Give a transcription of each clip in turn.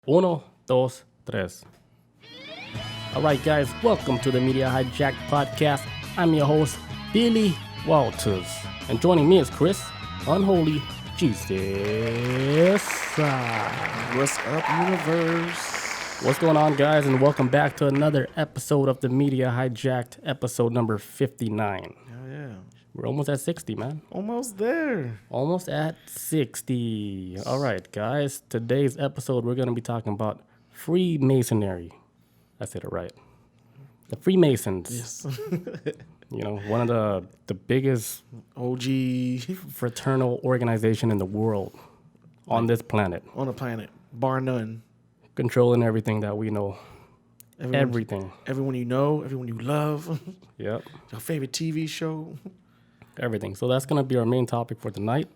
Uno, dos, tres. All right, guys, welcome to the Media Hijacked podcast. I'm your host, Billy Walters. And joining me is Chris, Unholy Jesus. What's up, universe? What's going on, guys? And welcome back to another episode of the Media Hijacked, episode number 59. Oh, yeah. We're almost at 60, man. Almost there. Almost at 60. All right, guys. Today's episode, we're going to be talking about Freemasonary. I said it right. The Freemasons. Yes. You know, one of the biggest OG fraternal organization in the world on this planet. on the planet, bar none. Controlling everything that we know. Everything. Everyone you know, everyone you love. Yep. Your favorite TV show. Everything. So that's going to be our main topic for tonight.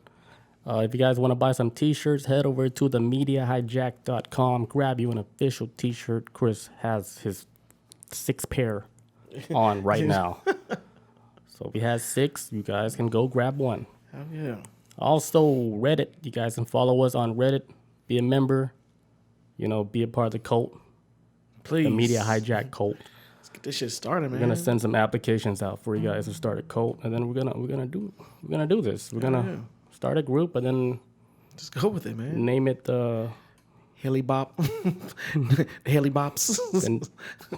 If you guys want to buy some t-shirts, head over to themediahijack.com. Grab you an official t-shirt. Chris has his 6 pair on right now. So if he has 6, you guys can go grab one. Hell yeah. Also, Reddit. You guys can follow us on Reddit. Be a member. You know, be a part of the cult. Please. The Media Hijack cult. Let's get this shit started, man. We're gonna send some applications out for you guys to start a cult, and then we're gonna do this. We're gonna start a group, and then Just go with it, man. name it Haley Bop. Haley Bops. and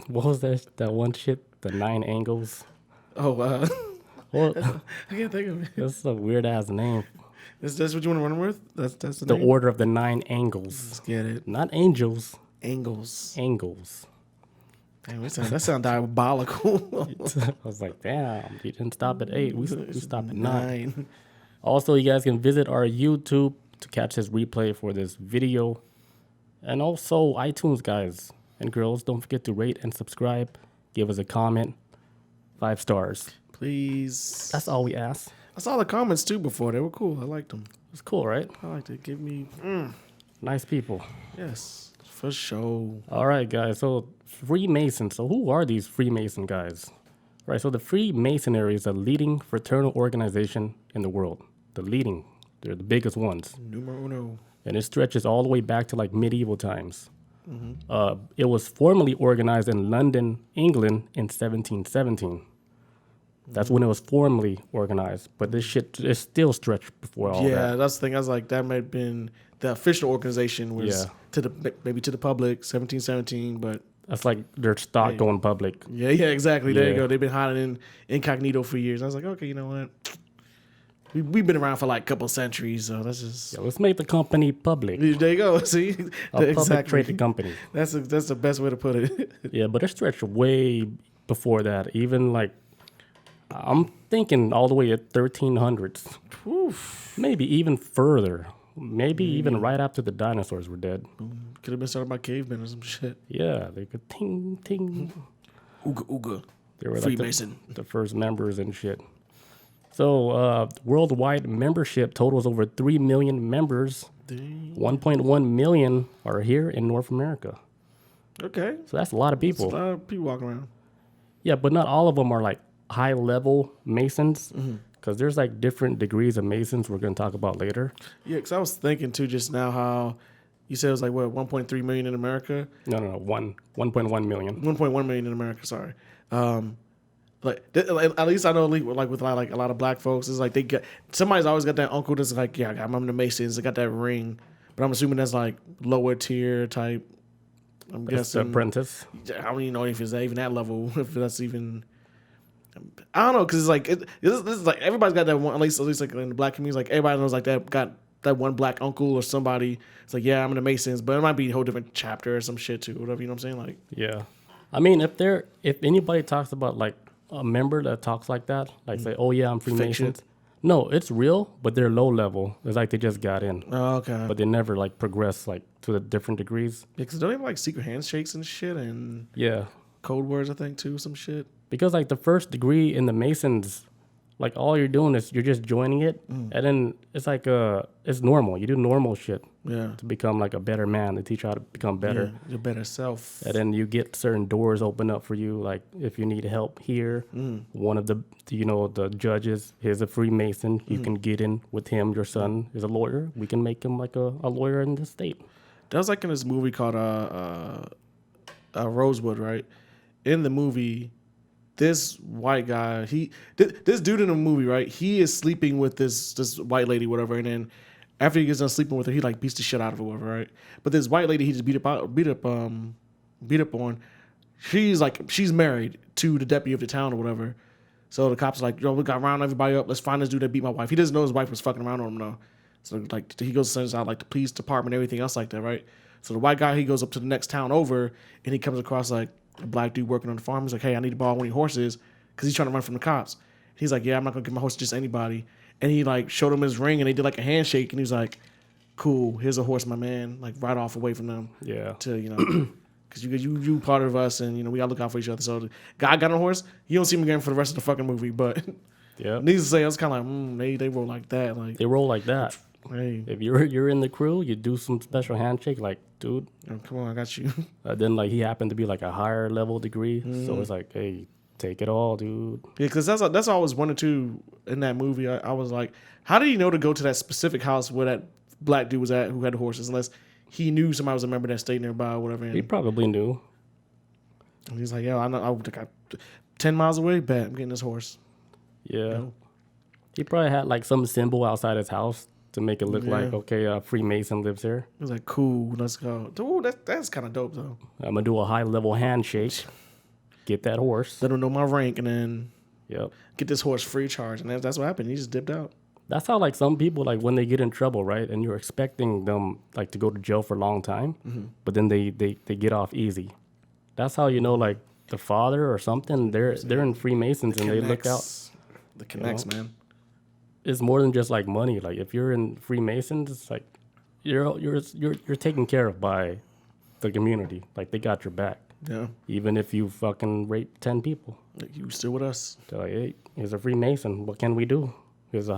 what was that one shit? The 9 angles. Oh, Well, I can't think of it. that's a weird ass name. That's what you want to run with? That's the The name? order of the 9 angles, Let's get it. not angels. Angles. Angles. Damn, that sound diabolical. I was like, damn, you didn't stop at 8. We stopped at 9. 9. Also, you guys can visit our YouTube to catch this replay for this video. And also iTunes, guys and girls, don't forget to rate and subscribe. Give us a comment. 5 stars. Please. That's all we ask. I saw the comments too before. They were cool. I liked them. It's cool, right? I liked it. Give me. Nice people. Yes, for sure. All right, guys. So Freemasons. So who are these Freemason guys? Right. So the Freemasonary is a leading fraternal organization in the world. The leading. They're the biggest ones. Numero uno. And it stretches all the way back to like medieval times. It was formally organized in London, England in 1717. That's when it was formally organized. But this shit is still stretched before all Yeah, that. that's the thing. I was like, that might have been the official organization was Yeah. to the maybe to the public, 1717. But That's like their stock going public. yeah, exactly. There you Yeah. go. They've been hiding in incognito for years. I was like, okay, you know what? We've been around for like a couple centuries, so that's just Yeah, let's make the company public. there you go. See, A public traded company. That's the best way to put it. Yeah, but it stretched way before that. Even like, I'm thinking all the way at 1300s. Oof. Maybe even further. Maybe even right after the dinosaurs were dead. Could have been started by cavemen or some shit. Yeah, they could ting, ting. Ooga ooga. They were like Freemason. the first members and shit. So worldwide membership totals over 3 million members. Dang. 1.1 million are here in North America. Okay. So that's a lot of There's people. a lot of people walking around. Yeah, but not all of them are like high level Masons. Because there's like different degrees of Masons we're going to talk about later. Yeah, because I was thinking too just now how you said it was like what 1.3 million in America, No, 1.1 million. 1.1 million in America. Sorry. Like at least I know like with like a lot of black folks, it's like they get somebody's always got that uncle that's like, yeah, I'm in the Masons. I got that ring, but I'm assuming that's like lower tier type. I'm It's the guessing. apprentice. I don't even know if it's even that level. If that's even. I don't know, because it's like this is like everybody's got that one. At least like in the black community, like everybody knows like that got that one black uncle or somebody. It's like, yeah, I'm in the Masons, but it might be a whole different chapter or some shit too, whatever. You know what I'm saying? Like, Yeah. I mean, if anybody talks about like a member that talks like that, like say, oh yeah, I'm Freemasons. No, it's real, but they're low level. It's like they just got in, oh, okay. but they never like progress like to the different degrees. Because don't they have like secret handshakes and shit and Yeah. code words, I think too, some shit. Because like the first degree in the Masons, like all you're doing is you're just joining it, and then it's like it's normal. You do normal shit Yeah. to become like a better man. They teach you how to become better, Yeah, your better self. and then you get certain doors open up for you. Like if you need help here, one of the the judges is a Freemason. You can get in with him. Your son is a lawyer. We can make him like a lawyer in the state. That was like in this movie called Rosewood, right? In the movie, this white guy, this dude in the movie, right? He is sleeping with this white lady, whatever, and then after he gets done sleeping with her, he like beats the shit out of her, whatever, right? But this white lady, he just beat up on. She's married to the deputy of the town or whatever. So the cops are like, yo, we got round everybody up. Let's find this dude that beat my wife. He doesn't know his wife was fucking around on him though. So like he goes and sends out like the police department, everything else like that, right? So the white guy, he goes up to the next town over and he comes across like a black dude working on the farm. He's like, hey, I need to borrow one of your horses because he's trying to run from the cops. He's like, yeah, I'm not gonna give my horse to just anybody. And he like showed him his ring and they did like a handshake and he was like, cool, here's a horse, my man. Like right off away from them. Yeah. To because you part of us and we gotta look out for each other. So the guy got on a horse. You don't see him again for the rest of the fucking movie. But Yeah. needless to say, I was kind of like, they roll like that. Like They roll like that. hey, If you're in the crew, you do some special handshake, like, dude. come on, I got you. Then like he happened to be like a higher level degree, so it's like, hey, take it all, dude. Yeah, because that's what I was wondering too in that movie. I was like, how did he know to go to that specific house where that black dude was at who had the horses? Unless he knew somebody was a member that stayed nearby or whatever. He probably knew. And he's like, yo, I know. I 10 miles away, bet I'm getting this horse. Yeah. No. He probably had like some symbol outside his house to make it look like, okay, a Freemason lives here. He was like, cool, let's go. Dude, that's kind of dope though. I'm gonna do a high level handshake, get that horse. Let him know my rank and then Yep. get this horse free charge. And that's what happened. He just dipped out. That's how like some people, like when they get in trouble, right, and you're expecting them like to go to jail for a long time, but then they get off easy. That's how you know like the father or something, they're in Freemasons and they look out. The connects, man. It's more than just like money. Like if you're in Freemasons, it's like you're taken care of by the community. Like they got your back. Yeah. Even if you fucking rape 10 people. Like, you still with us. They're like, hey, he's a Freemason. What can we do? He's a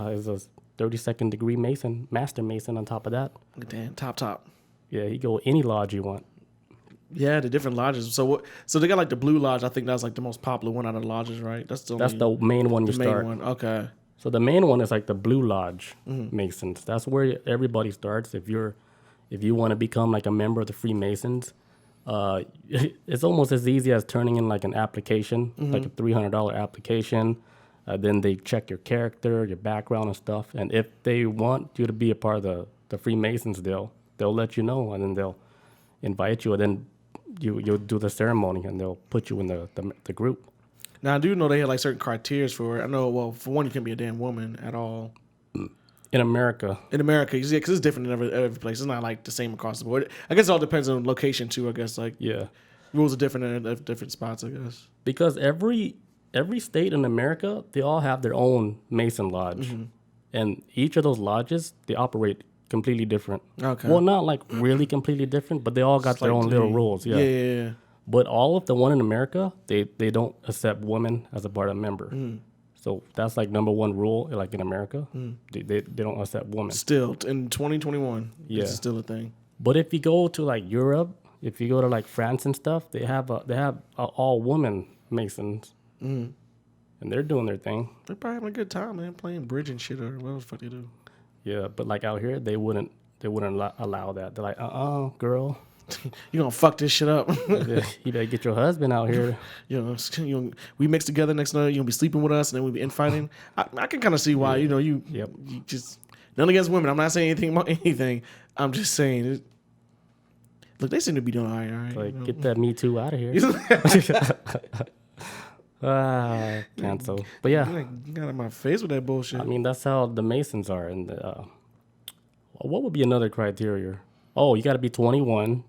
32nd degree Mason, Master Mason on top of that. Damn, top. Yeah, he go any lodge you want. Yeah, the different lodges. So they got like the Blue Lodge. I think that's like the most popular one out of the lodges, right? That's the main one you main start. one. Okay. So the main one is like the Blue Lodge Masons. That's where everybody starts. If you want to become like a member of the Freemasons, it's almost as easy as turning in like an application, like a $300 application. Then they check your character, your background and stuff. And if they want you to be a part of the Freemasons, they'll let you know, and then they'll invite you, and then you'll do the ceremony, and they'll put you in the group. Now I do know they had like certain criteria for it. I know. Well, for one, you can't be a damn woman at all. In America. In America, because it's different in every place. It's not like the same across the board. I guess it all depends on location too. I guess like rules are different in different spots. I guess because every state in America, they all have their own Mason lodge, and each of those lodges they operate completely different. Okay. Well, not like really completely different, but they all got their own little rules. Yeah. But all of the one in America, they don't accept women as a part of member. So that's like number one rule, like in America, they don't accept women. Still in 2021, Yeah. this is still a thing. But if you go to like Europe, if you go to like France and stuff, they have all women Masons, and they're doing their thing. They're probably having a good time, man, playing bridge and shit or whatever the fuck they do. Yeah, but like out here, they wouldn't allow that. They're like, girl, You gonna fuck this shit up. you better get your husband out here. We mix together next night. You gonna be sleeping with us, and then we be infighting. I can kind of see why. You just none against women. I'm not saying anything about anything. I'm just saying. Look, they seem to be doing all right. Like, get that Me Too out of here. Cancel. But yeah, you got in my face with that bullshit. I mean that's how the Masons are. And what would be another criteria? Oh, you got to be 21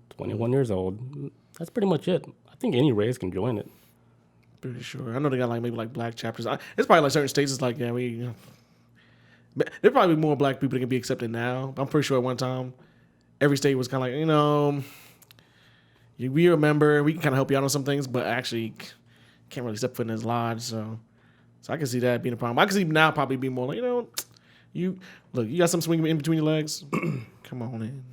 years old. That's pretty much it. I think any race can join it. Pretty sure. I know they got like maybe like black chapters. It's probably like certain states. It's like there probably more black people that can be accepted now. I'm pretty sure at one time every state was kind of like we are a member. We can kind of help you out on some things, but actually can't really step foot in his lodge. So I can see that being a problem. I can see now probably be more like you got some swing in between your legs. Come on in.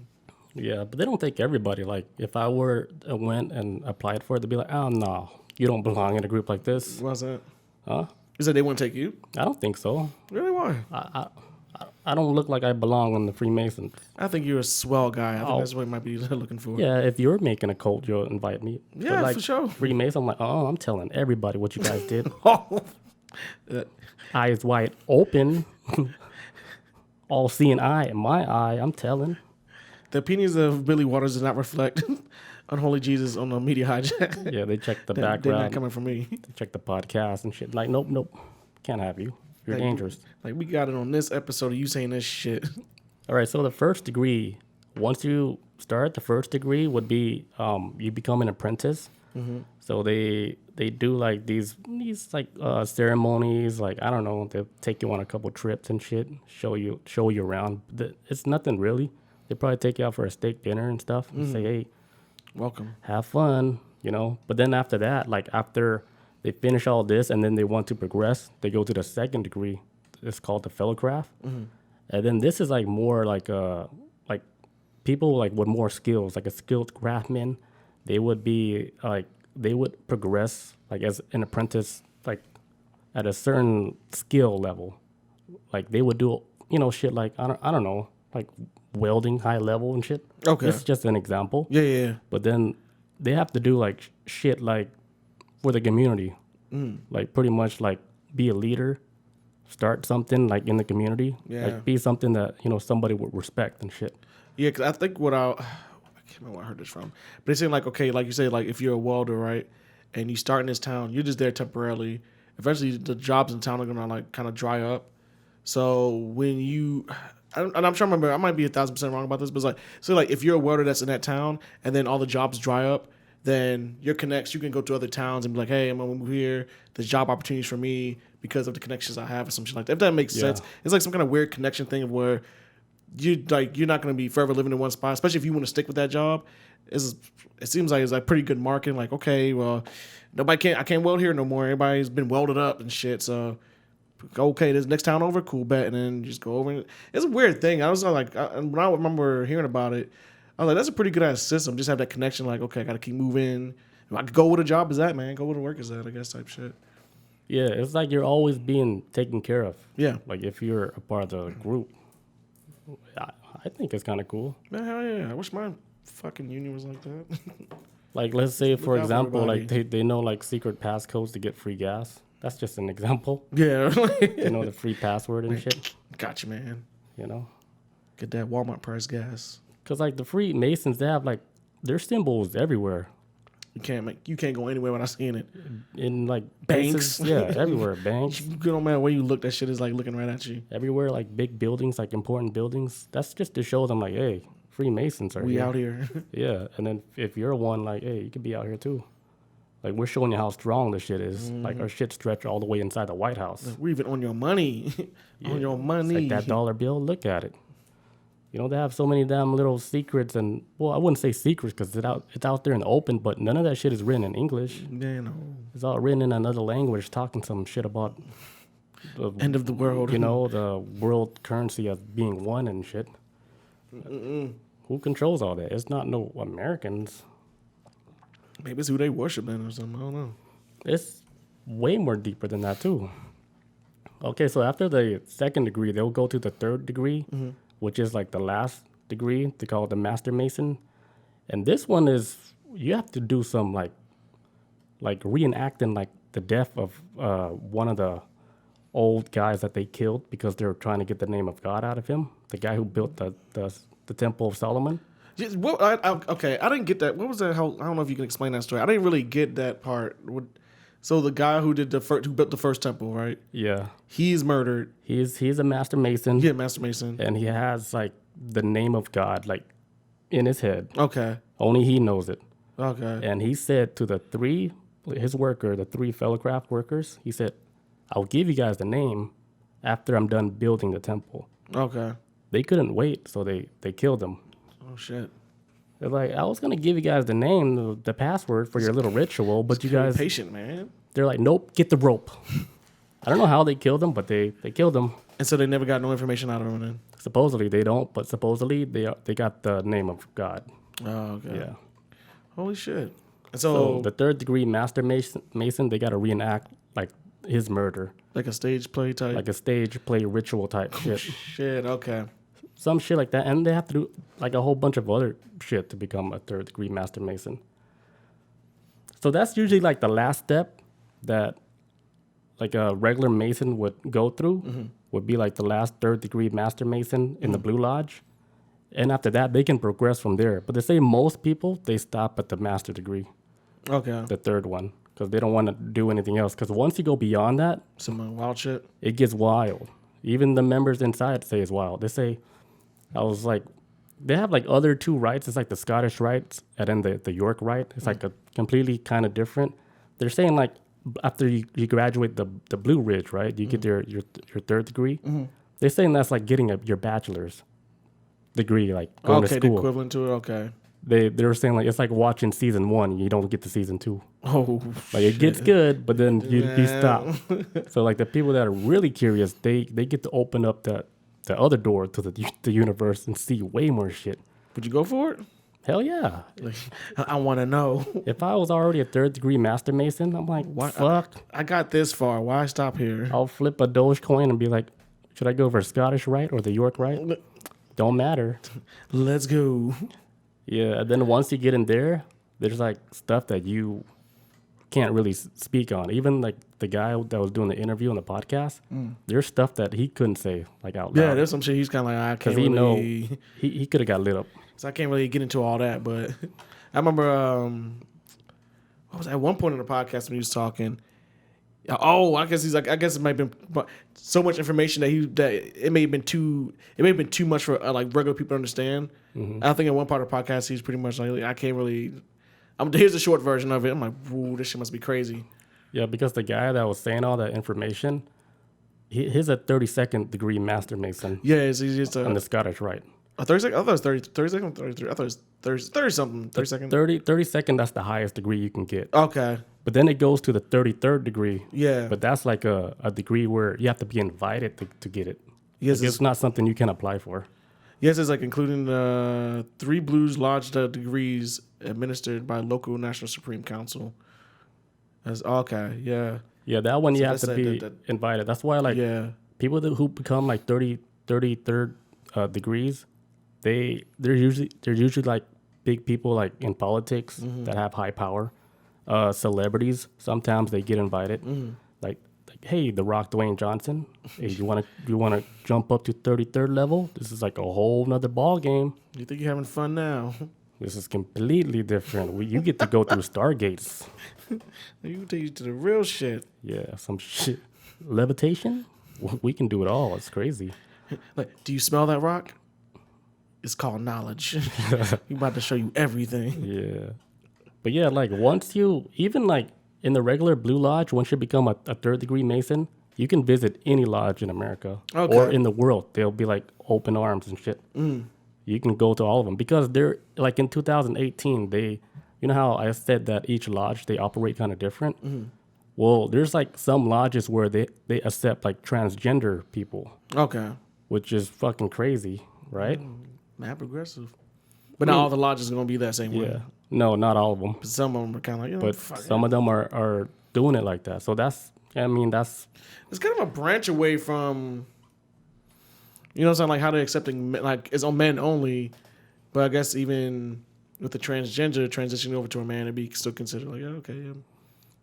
Yeah, but they don't take everybody. Like, if I went and applied for it, they'd be like, oh, no, you don't belong in a group like this. Why's that? Huh? You said they wouldn't take you? I don't think so. Really? Why? I I don't look like I belong in the Freemasons. I think you're a swell guy. I think Oh. that's what you might be looking for. Yeah, if you're making a cult, you'll invite me. Yeah, But like for sure. Freemason, I'm like, oh, I'm telling everybody what you guys did. Oh. Eyes wide open, all seeing eye in my eye. I'm telling. The opinions of Billy Waters does not reflect Unholy Jesus on the media hijack. Yeah, they check the They're not background. coming from me. They check the podcast and shit. Like, nope, can't have you. You're Like, dangerous. Like, we got it on this episode of you saying this shit. All right, so the first degree, once you start, the first degree would be you become an apprentice. Mm-hmm. So they do like these like ceremonies, like I don't know, they'll take you on a couple trips and shit, show you around. It's nothing really. They probably take you out for a steak dinner and stuff and say, hey, Welcome. have fun, you know. But then after that, like after they finish all this and then they want to progress, they go to the second degree. It's called the fellowcraft. Mm-hmm. And then this is like more like people like with more skills, like a skilled craftsman. They would be like they would progress like as an apprentice, like at a certain skill level. Like they would do, you know, shit like I don't know, like welding high level and shit. Okay. This is just an example. Yeah. But then they have to do like shit like for the community, like pretty much like be a leader, start something like in the community, Yeah. like be something that you know somebody would respect and shit. Yeah, because I think I can't remember where I heard this from, but it's saying like, okay, like you say, like if you're a welder, right, and you start in this town, you're just there temporarily. Eventually, the jobs in town are gonna like kind of dry up. So when you, and I'm trying to remember, I might be 1,000% wrong about this, but it's like, so like if you're a welder that's in that town, and then all the jobs dry up, then your connects, you can go to other towns and be like, hey, I'm gonna move here. There's job opportunities for me because of the connections I have, or some shit like that. If that makes sense, it's like some kind of weird connection thing of where you're not going to be forever living in one spot, especially if you want to stick with that job. It seems like it's like pretty good marketing. Like, okay, well, I can't weld here no more. Everybody's been welded up and shit. So, okay, this next town over, cool, bet, and then just go over. It's a weird thing. I was like, when I remember hearing about it, I was like, that's a pretty good ass system. Just have that connection. Like, okay, I got to keep moving. If I could go where the job is at, man, go where the work is at, I guess, type shit. Yeah, it's like you're always being taken care of. Yeah. Like if you're a part of the group, I think it's kind of cool. Man, hell yeah. I wish my fucking union was like that. Like let's say for out for example, like everybody. they know like secret passcodes to get free gas. That's just an example. Yeah. You know the free password and shit. Gotcha, man. You know, Get that Walmart price gas. because like the Freemasons, they have like their symbols everywhere You can't go anywhere without seeing it. in like Banks. places- yeah, everywhere. Banks, No matter where you look, that shit is like looking right at you. everywhere. Like big buildings, like important buildings. That's just to show them like, hey, Freemasons are We here. out here. Yeah, and then if you're one, like, hey, you could be out here too. Like we're showing you how strong this shit is. Like our shit stretch all the way inside the White House. We're even on your money. On your It's money. like that dollar bill. Look at it. You know they have so many damn little secrets, and well, I wouldn't say secrets because it's out there in the open. But none of that shit is written in English. Yeah, no. It's all written in another language, talking some shit about the End of the world. you know the world currency as being one and shit. Who controls all that? It's not no Americans. Maybe it's who they worship then or something. I don't know. It's way more deeper than that too. Okay, so after the second degree, they'll go to the third degree, which is like the last degree. They call it the Master Mason, and this one is you have to do some like reenacting like the death of one of the old guys that they killed because they were trying to get the name of God out of him. The guy who built the Temple of Solomon. Just, okay, I didn't get that. What was that? I don't know if you can explain that story. I didn't really get that part. So the guy who built the first temple, right? Yeah, He's murdered. he's a Master Mason. Yeah, Master Mason. And he has like the name of God like in his head. Okay. Only he knows it. Okay. And he said to the three fellowcraft workers, he said, I'll give you guys the name after I'm done building the temple. Okay. They couldn't wait, so they killed him. Oh shit. They're like, I was gonna give you guys the name, the password for your little ritual, but you guys patient, man. they're like, nope, get the rope. I don't know how they killed him, but they killed him. And so they never got no information out of him then. Supposedly they don't, but supposedly they got the name of God. Oh, okay. Yeah. Holy shit. And So so the third degree Master Mason, they got to reenact like his murder, Like a stage play type. like a stage play ritual type shit. Shit. Okay. Some shit like that, and they have to do like a whole bunch of other shit to become a 3rd degree Master Mason. So that's usually like the last step that like a regular Mason would go through, would be like the last 3rd degree Master Mason in the Blue Lodge. And after that, they can progress from there. But they say most people, they stop at the Master degree, Okay. the 3rd one, because they don't want to do anything else. Because once you go beyond that, Some wild shit. it gets wild. Even the members inside say it's wild. They say, I was like, they have like other 2 rites. It's like the Scottish rites and then the York rite. It's like a completely kind of different. They're saying like after you graduate the Blue Ridge, right? You get your 3rd degree. They're saying that's like getting your bachelor's degree, like going to The school. equivalent to it. Okay. They were saying like it's like watching season 1. You don't get to season 2. Oh, Like it gets good, but then you stop. Man. So like the people that are really curious, they get to open up the other door to the universe and see way more shit. Would you go for it? Hell yeah. Like, I want to know. If I was already a 3rd degree Master Mason, I'm like, fuck. I got this far. Why stop here? I'll flip a Dogecoin and be like, should I go for Scottish Rite or the York Rite? Don't matter. Let's go. Yeah, and then once you get in there, there's like stuff that you can't really speak on. Even like the guy that was doing the interview on the podcast, there's stuff that he couldn't say like out loud. Yeah, there's some shit he's kind of like, I can't Because really... he could have got lit up. So I can't really get into all that, but I remember what was at one point in the podcast when he was talking. Oh, I guess he's like, I guess it might have been so much information that it may have been too much for like regular people to understand. I think in one part of the podcast he's pretty much like, I can't really. Here's the short version of it. I'm like, whoa, this shit must be crazy. Yeah, because the guy that was saying all that information, he's a 32nd degree Master Mason Yeah, it's just on the Scottish Rite. a 30 second. I thought it was 30 second, 33. I thought it was 30 something. 30 second. 32nd, that's the highest degree you can get. Okay. But then it goes to the 33rd degree. Yeah. But that's like a degree where you have to be invited to get it. Yes, Like, it's not something you can apply for. Yes, it's like including 3 Blues Lodge degrees administered by local National Supreme Council. That's okay, yeah. Yeah, that one you have that's to be invited. That's why like Yeah. people who become like 33rd degrees, they're usually like big people like in politics that have high power. Celebrities, sometimes they get invited. Like, hey, The Rock, Dwayne Johnson, hey, you wanna jump up to 33rd level? This is like a whole nother ball game. You think you're having fun now? This is completely different. You get to go through stargates. You take you to the real shit. Yeah, some shit. Levitation? We can do it all. It's crazy. Like, do you smell that rock? It's called knowledge. We about to show you everything. Yeah. But yeah, like once you, even like in the regular Blue Lodge, once you become a 3rd degree Mason, you can visit any lodge in America or in the world. They'll be like open arms and shit. You can go to all of them because they're like in 2018, you know how I said that each lodge, they operate kind of different? Well, there's like some lodges where they accept like transgender people, Okay. which is fucking crazy, right? Mad progressive. But not all the lodges are going to be that same way. Yeah. No, not all of them. Some of them are kind of like, But some of them are doing it like that. So that's it's kind of a branch away from, you know what I'm saying, like how they're accepting, like it's on men only, but I guess even with the transgender transitioning over to a man, it'd be still considered like, yeah, okay, yeah.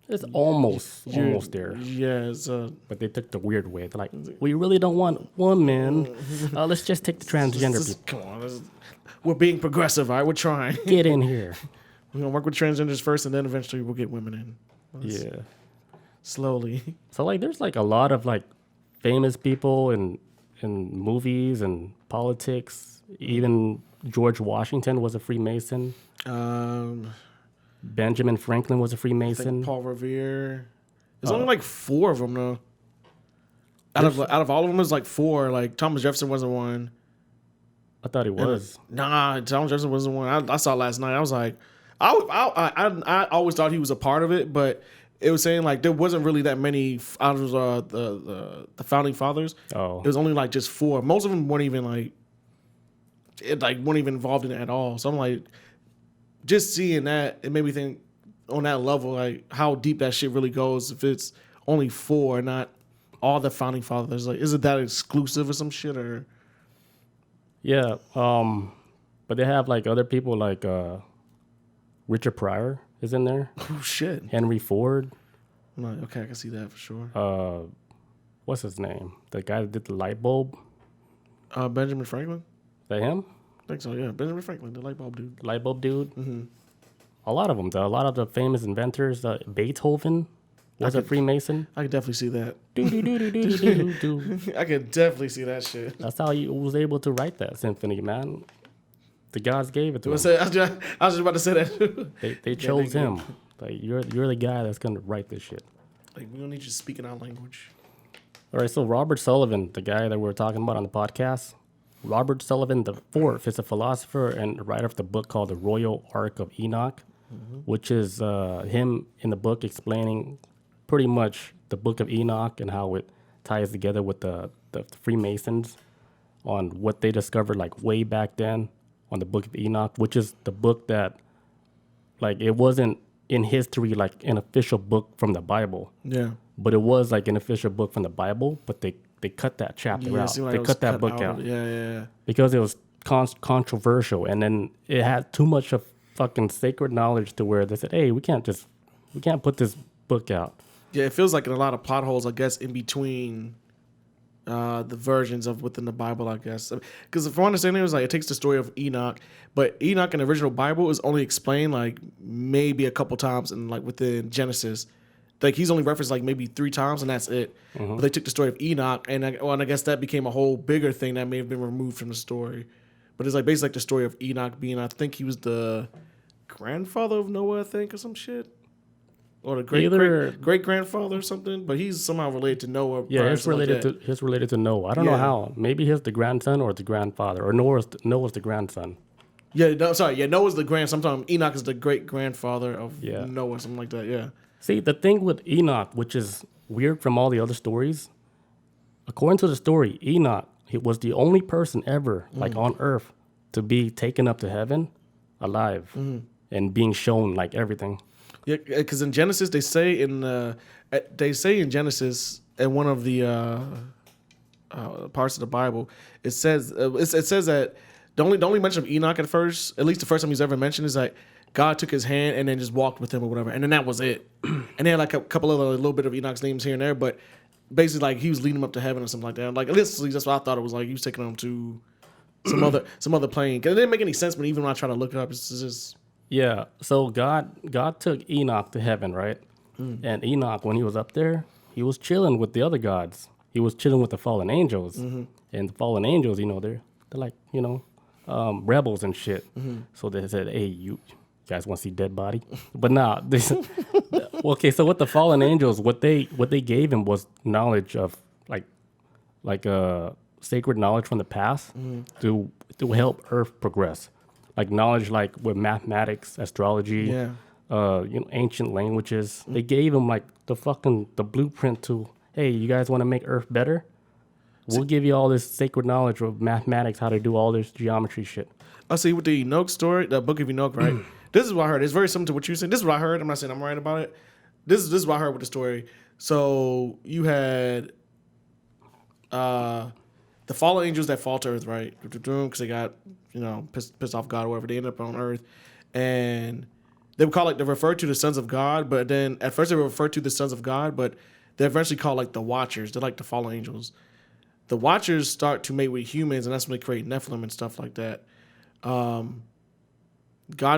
it's almost there. Yeah, it's But they took the weird way. They're like, we really don't want women. Let's just take the transgender people. come on, we're being progressive, all right? We're trying. Get in here. We're gonna work with transgenders first, and then eventually we'll get women in. Yeah. Slowly. So like, there's like a lot of like famous people in movies and politics. Even George Washington was a Freemason. Benjamin Franklin was a I Freemason. think Paul Revere. There's only like 4 of them though. Out of all of them, there's like 4. Like Thomas Jefferson wasn't one. I thought he was. Nah, Thomas Jefferson wasn't one. I saw it last night. I was like, I always thought he was a part of it, but it was saying like there wasn't really that many out of the founding fathers. Oh. It was only like just 4. Most of them weren't even like weren't even involved in it at all. So I'm like, just seeing that, it made me think on that level, like how deep that shit really goes. If it's only 4, not all the founding fathers. Like, is it that exclusive or some shit or? Yeah. But they have like other people like Richard Pryor is in there. Oh shit. Henry Ford. I'm like, okay, I can see that for sure. What's his name? The guy that did the light bulb. Benjamin Franklin. Is that him? I think so. Yeah, Benjamin Franklin, the light bulb dude. Light bulb dude. Mm-hmm. A lot of them, though. A lot of the famous inventors. Beethoven was a Freemason. I can definitely see that. Do, do, do, do, do, do, do, do. I can definitely see that shit. That's how he was able to write that symphony, man. The gods gave it to him. I was just about to say that. They chose him. Like you're the guy that's gonna write this shit. Like we don't need you speaking our language. All right, so Robert Sullivan, the guy that we're talking about on the podcast, Robert Sullivan the Fourth is a philosopher and writer of the book called The Royal Arc of Enoch, which is him in the book explaining pretty much the Book of Enoch and how it ties together with the Freemasons on what they discovered like way back then on the Book of Enoch, which is the book that like it wasn't in history like an official book from the Bible. Yeah. But it was like an official book from the Bible, but they cut that chapter out. Like they cut that book out. Yeah. Because it was controversial, and then it had too much of fucking sacred knowledge to where they said, "Hey, we can't put this book out." Yeah, it feels like in a lot of plot holes, I guess, in between the versions of within the Bible, I guess. Because from my understanding, it was like it takes the story of Enoch, but Enoch in the original Bible is only explained like maybe a couple times in like within Genesis. Like he's only referenced like maybe 3 times and that's it. But they took the story of Enoch and I guess that became a whole bigger thing that may have been removed from the story. But it's like basically like the story of Enoch being, I think he was the grandfather of Noah, I think, or some shit. Or the great grandfather or something. But he's somehow related to Noah. Yeah, it's related to Noah. I don't know how. Maybe he's the grandson or the grandfather, or Noah's the grandson. Yeah, no, sorry. Yeah, Noah's the grandson. Sometimes Enoch is the great grandfather of Noah, something like that. Yeah. See, the thing with Enoch, which is weird from all the other stories, according to the story, Enoch, he was the only person ever, like on earth, to be taken up to heaven alive and being shown like everything. Yeah, because in Genesis, they say in Genesis, in one of the parts of the Bible, it says that the only mention of Enoch at first, at least the first time he's ever mentioned, is like God took his hand and then just walked with him or whatever, and then that was it. And they had like a couple of a little bit of Enoch's names here and there, but basically like he was leading him up to heaven or something like that. Like at least that's what I thought it was like. He was taking him to some other plane. Cause it didn't make any sense, but even when I try to look it up, it's just So God took Enoch to heaven, right? And Enoch, when he was up there, he was chilling with the other gods. He was chilling with the fallen angels, and the fallen angels, they're like rebels and shit. So they said, "Hey, you guys want to see dead body?" But nah, okay. So what the fallen angels, what they gave him was knowledge of like sacred knowledge from the past to help Earth progress, like knowledge like with mathematics, astrology, ancient languages. They gave him like the blueprint to, hey, you guys want to make Earth better? We'll give you all this sacred knowledge of mathematics, how to do all this geometry shit. I see with the Enoch story, the Book of Enoch, right? This is what I heard. It's very similar to what you said. This is what I heard. I'm not saying I'm right about it. This is what I heard with the story. So you had the fallen angels that fall to Earth, right? Because they got pissed off God or whatever. They ended up on Earth, and they would they refer to the sons of God, but then at first they were referred to the sons of God, but they're eventually called like the Watchers. They're like the fallen angels. The Watchers start to mate with humans, and that's when they create Nephilim and stuff like that. God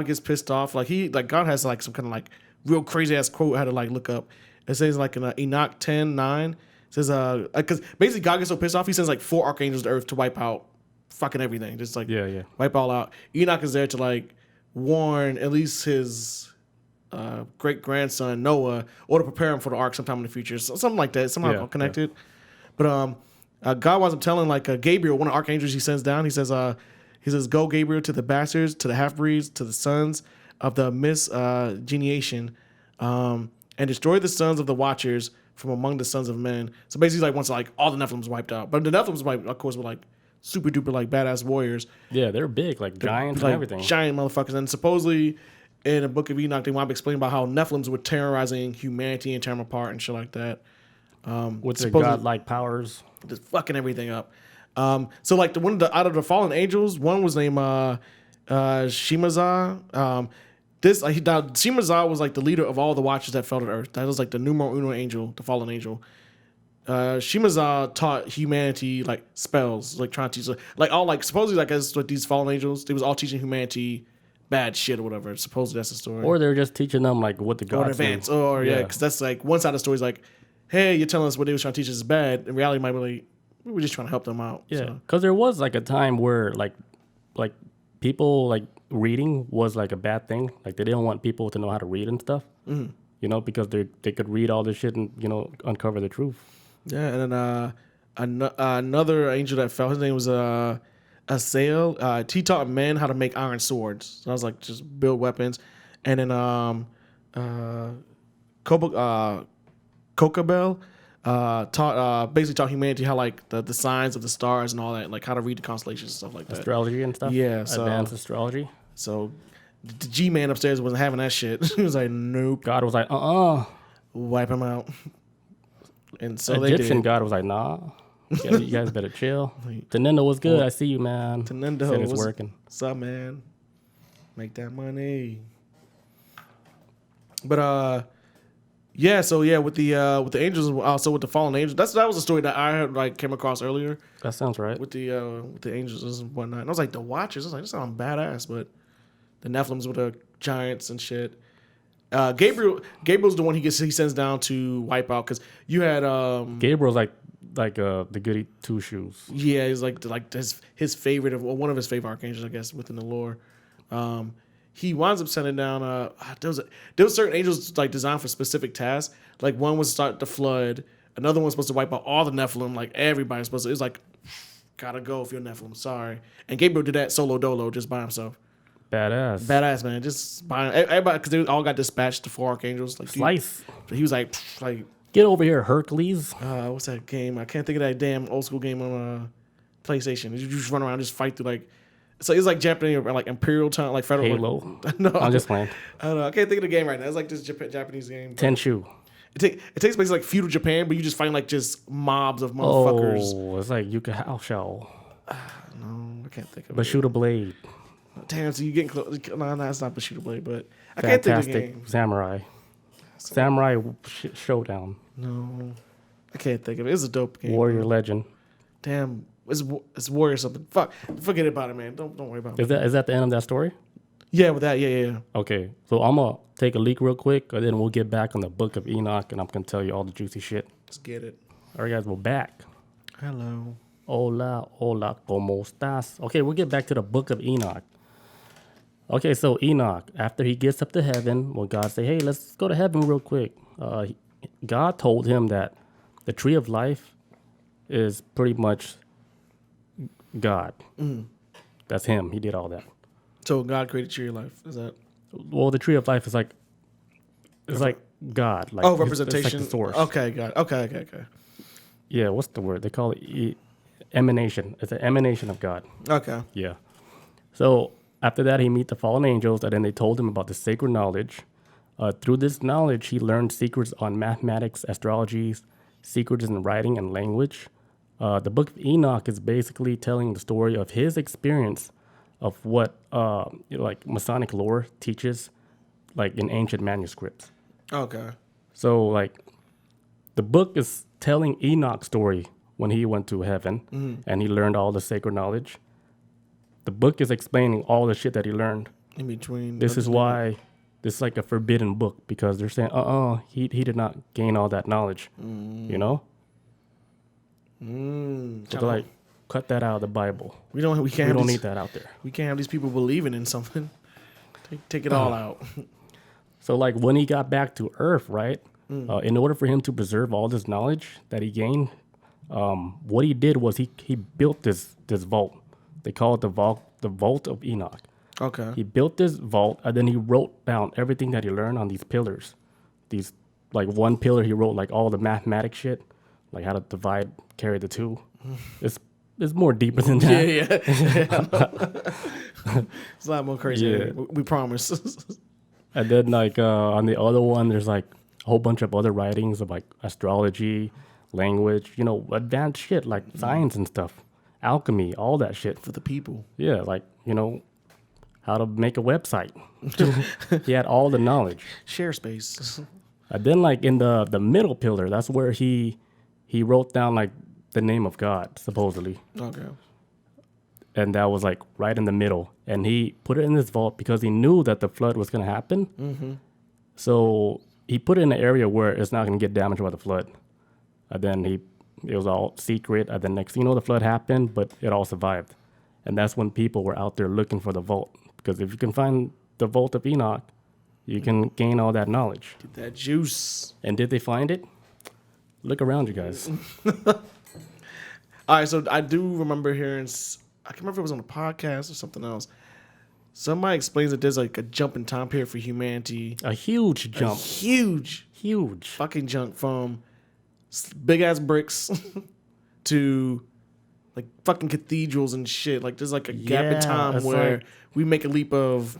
gets pissed off. God has like some kind of like real crazy ass quote I had to like look up. It says like in Enoch 10:9, it says because basically God gets so pissed off, he sends like 4 archangels to Earth to wipe out fucking everything, just like wipe all out. Enoch is there to like warn at least his great grandson Noah, or to prepare him for the ark sometime in the future, something like that, somehow connected. But God winds up telling like Gabriel, one of the archangels he sends down. He says, "Go Gabriel to the bastards, to the half breeds, to the sons of the misgeneration, and destroy the sons of the Watchers from among the sons of men." So basically, like once like all the Nephilims wiped out, but the Nephilims, of course, were like super duper like badass warriors. Yeah, they're big, like giants and everything. Giant motherfuckers. And supposedly in the Book of Enoch, they wind up explaining about how Nephilims were terrorizing humanity and tearing them apart and shit like that. With their godlike powers. Just fucking everything up. So like out of the fallen angels, one was named Shimaza. Shimaza was like the leader of all the watchers that fell to earth. That was like the numero uno angel, the fallen angel. Shimaza taught humanity like spells, like trying to teach, like all like supposedly like as with these fallen angels, they was all teaching humanity bad shit or whatever. Supposedly that's the story. Or they're just teaching them like what the gods or in advance. Or yeah, because that's like one side of the story is like, hey, you're telling us what they was trying to teach us is bad. In reality, might be like, we were just trying to help them out. Yeah, because there was like a time where like people like reading was like a bad thing. Like they didn't want people to know how to read and stuff. Mm-hmm. You know, because they could read all this shit and uncover the truth. Yeah, and then another angel that fell, his name was Asael. He taught men how to make iron swords. So I was like, just build weapons. And then Kokabel basically taught humanity how like the signs of the stars and all that, like how to read the constellations and stuff like that. Astrology and stuff. Yeah, advanced astrology. So the G-man upstairs wasn't having that shit. He was like, nope. God was like, wipe him out. And so Egyptian God was like, nah. You guys better chill. Tenendo was good. I see you, man. Tenendo was working. What's up, man? Make that money. But yeah. So yeah, with the angels, also with the fallen angels. That was a story that I had like came across earlier. That sounds right. With the angels and whatnot. And I was like, the Watchers. I was like, this sounds badass. But the Nephilims with the giants and shit. Gabriel's the one he sends down to wipe out because you had Gabriel's like the goody two shoes. Yeah, he's like his favorite one of his favorite archangels, I guess, within the lore. He winds up sending down there was certain angels like designed for specific tasks. Like one was to start the flood, another one was supposed to wipe out all the Nephilim. Like everybody's supposed to. It was like, gotta go if you're Nephilim. Sorry. And Gabriel did that solo dolo just by himself. Badass, man. Just by everybody because they all got dispatched to 4 archangels. Like Slice. He was like get over here, Hercules. What's that game? I can't think of that damn old school game on PlayStation. You just run around, just fight through like. So it's like Japanese, like Imperial time, like Federal. Halo. No, I'm just playing. I don't know. I can't think of the game right now. It's like this Japanese game. Tenchu. It takes place like feudal Japan, but you just find like just mobs of motherfuckers. Oh, it's like Yuka Haosho. No, I can't think of it. Bashuda Blade. Damn, so you getting close. No, it's not Bashuda Blade, but I can't think of the game. Samurai Showdown. No, I can't think of it. It's a dope game. Warrior Legend. Damn, it's Warrior something. Fuck, forget about it, man. Don't worry about it. Is that the end of that story? Yeah, with that, yeah. Okay, so I'm gonna take a leak real quick, and then we'll get back on the Book of Enoch, and I'm gonna tell you all the juicy shit. Let's get it. All right, guys, we're back. Hello. Hola, ¿cómo estás? Okay, we'll get back to the Book of Enoch. Okay, so Enoch, after he gets up to heaven, well, God say, hey, let's go to heaven real quick. God told him that the tree of life is pretty much God. That's him. He did all that. So God created tree of life. Is that? Well, the tree of life is like, it's like God. Like representation. It's like the source. Okay, God. Okay. Yeah, what's the word? They call it emanation. It's an emanation of God. Okay. Yeah. So after that, he meet the fallen angels, and then they told him about the sacred knowledge. Through this knowledge, he learned secrets on mathematics, astrology, secrets in writing and language. The Book of Enoch is basically telling the story of his experience of what like Masonic lore teaches, like in ancient manuscripts. Okay. So like, the book is telling Enoch's story when he went to heaven and he learned all the sacred knowledge. The book is explaining all the shit that he learned. In between. This is why this is like a forbidden book, because they're saying, he did not gain all that knowledge, you know? So they're like, cut that out of the Bible. We don't need that out there. We can't have these people believing in something. Take it all out. So like when he got back to Earth, right? In order for him to preserve all this knowledge that he gained, what he did was he built this vault. They call it the Vault of Enoch. Okay. He built this vault, and then he wrote down everything that he learned on these pillars. These, like, one pillar he wrote like all the mathematics shit, like how to divide, carry the two. It's more deeper than that. Yeah. It's a lot more crazy. Yeah. We promise. And then like on the other one, there's like whole bunch of other writings of like astrology, language, advanced shit like science and stuff, alchemy, all that shit. For the people. Yeah, like, how to make a website. He had all the knowledge. Share space. And then like in the middle pillar, that's where he wrote down like the name of God, supposedly. Okay. And that was like right in the middle. And he put it in this vault because he knew that the flood was going to happen. Mm-hmm. So he put it in an area where it's not going to get damaged by the flood. And then it was all secret. And then next thing you know, the flood happened, but it all survived. And that's when people were out there looking for the vault. Because if you can find the Vault of Enoch, you can gain all that knowledge. Get that juice. And did they find it? Look around, you guys. All right, so I do remember hearing, I can't remember if it was on a podcast or something else. Somebody explains that there's like a jump in time period for humanity. A huge jump. Huge fucking jump from big ass bricks to like fucking cathedrals and shit. Like there's like a gap in time where like, we make a leap of,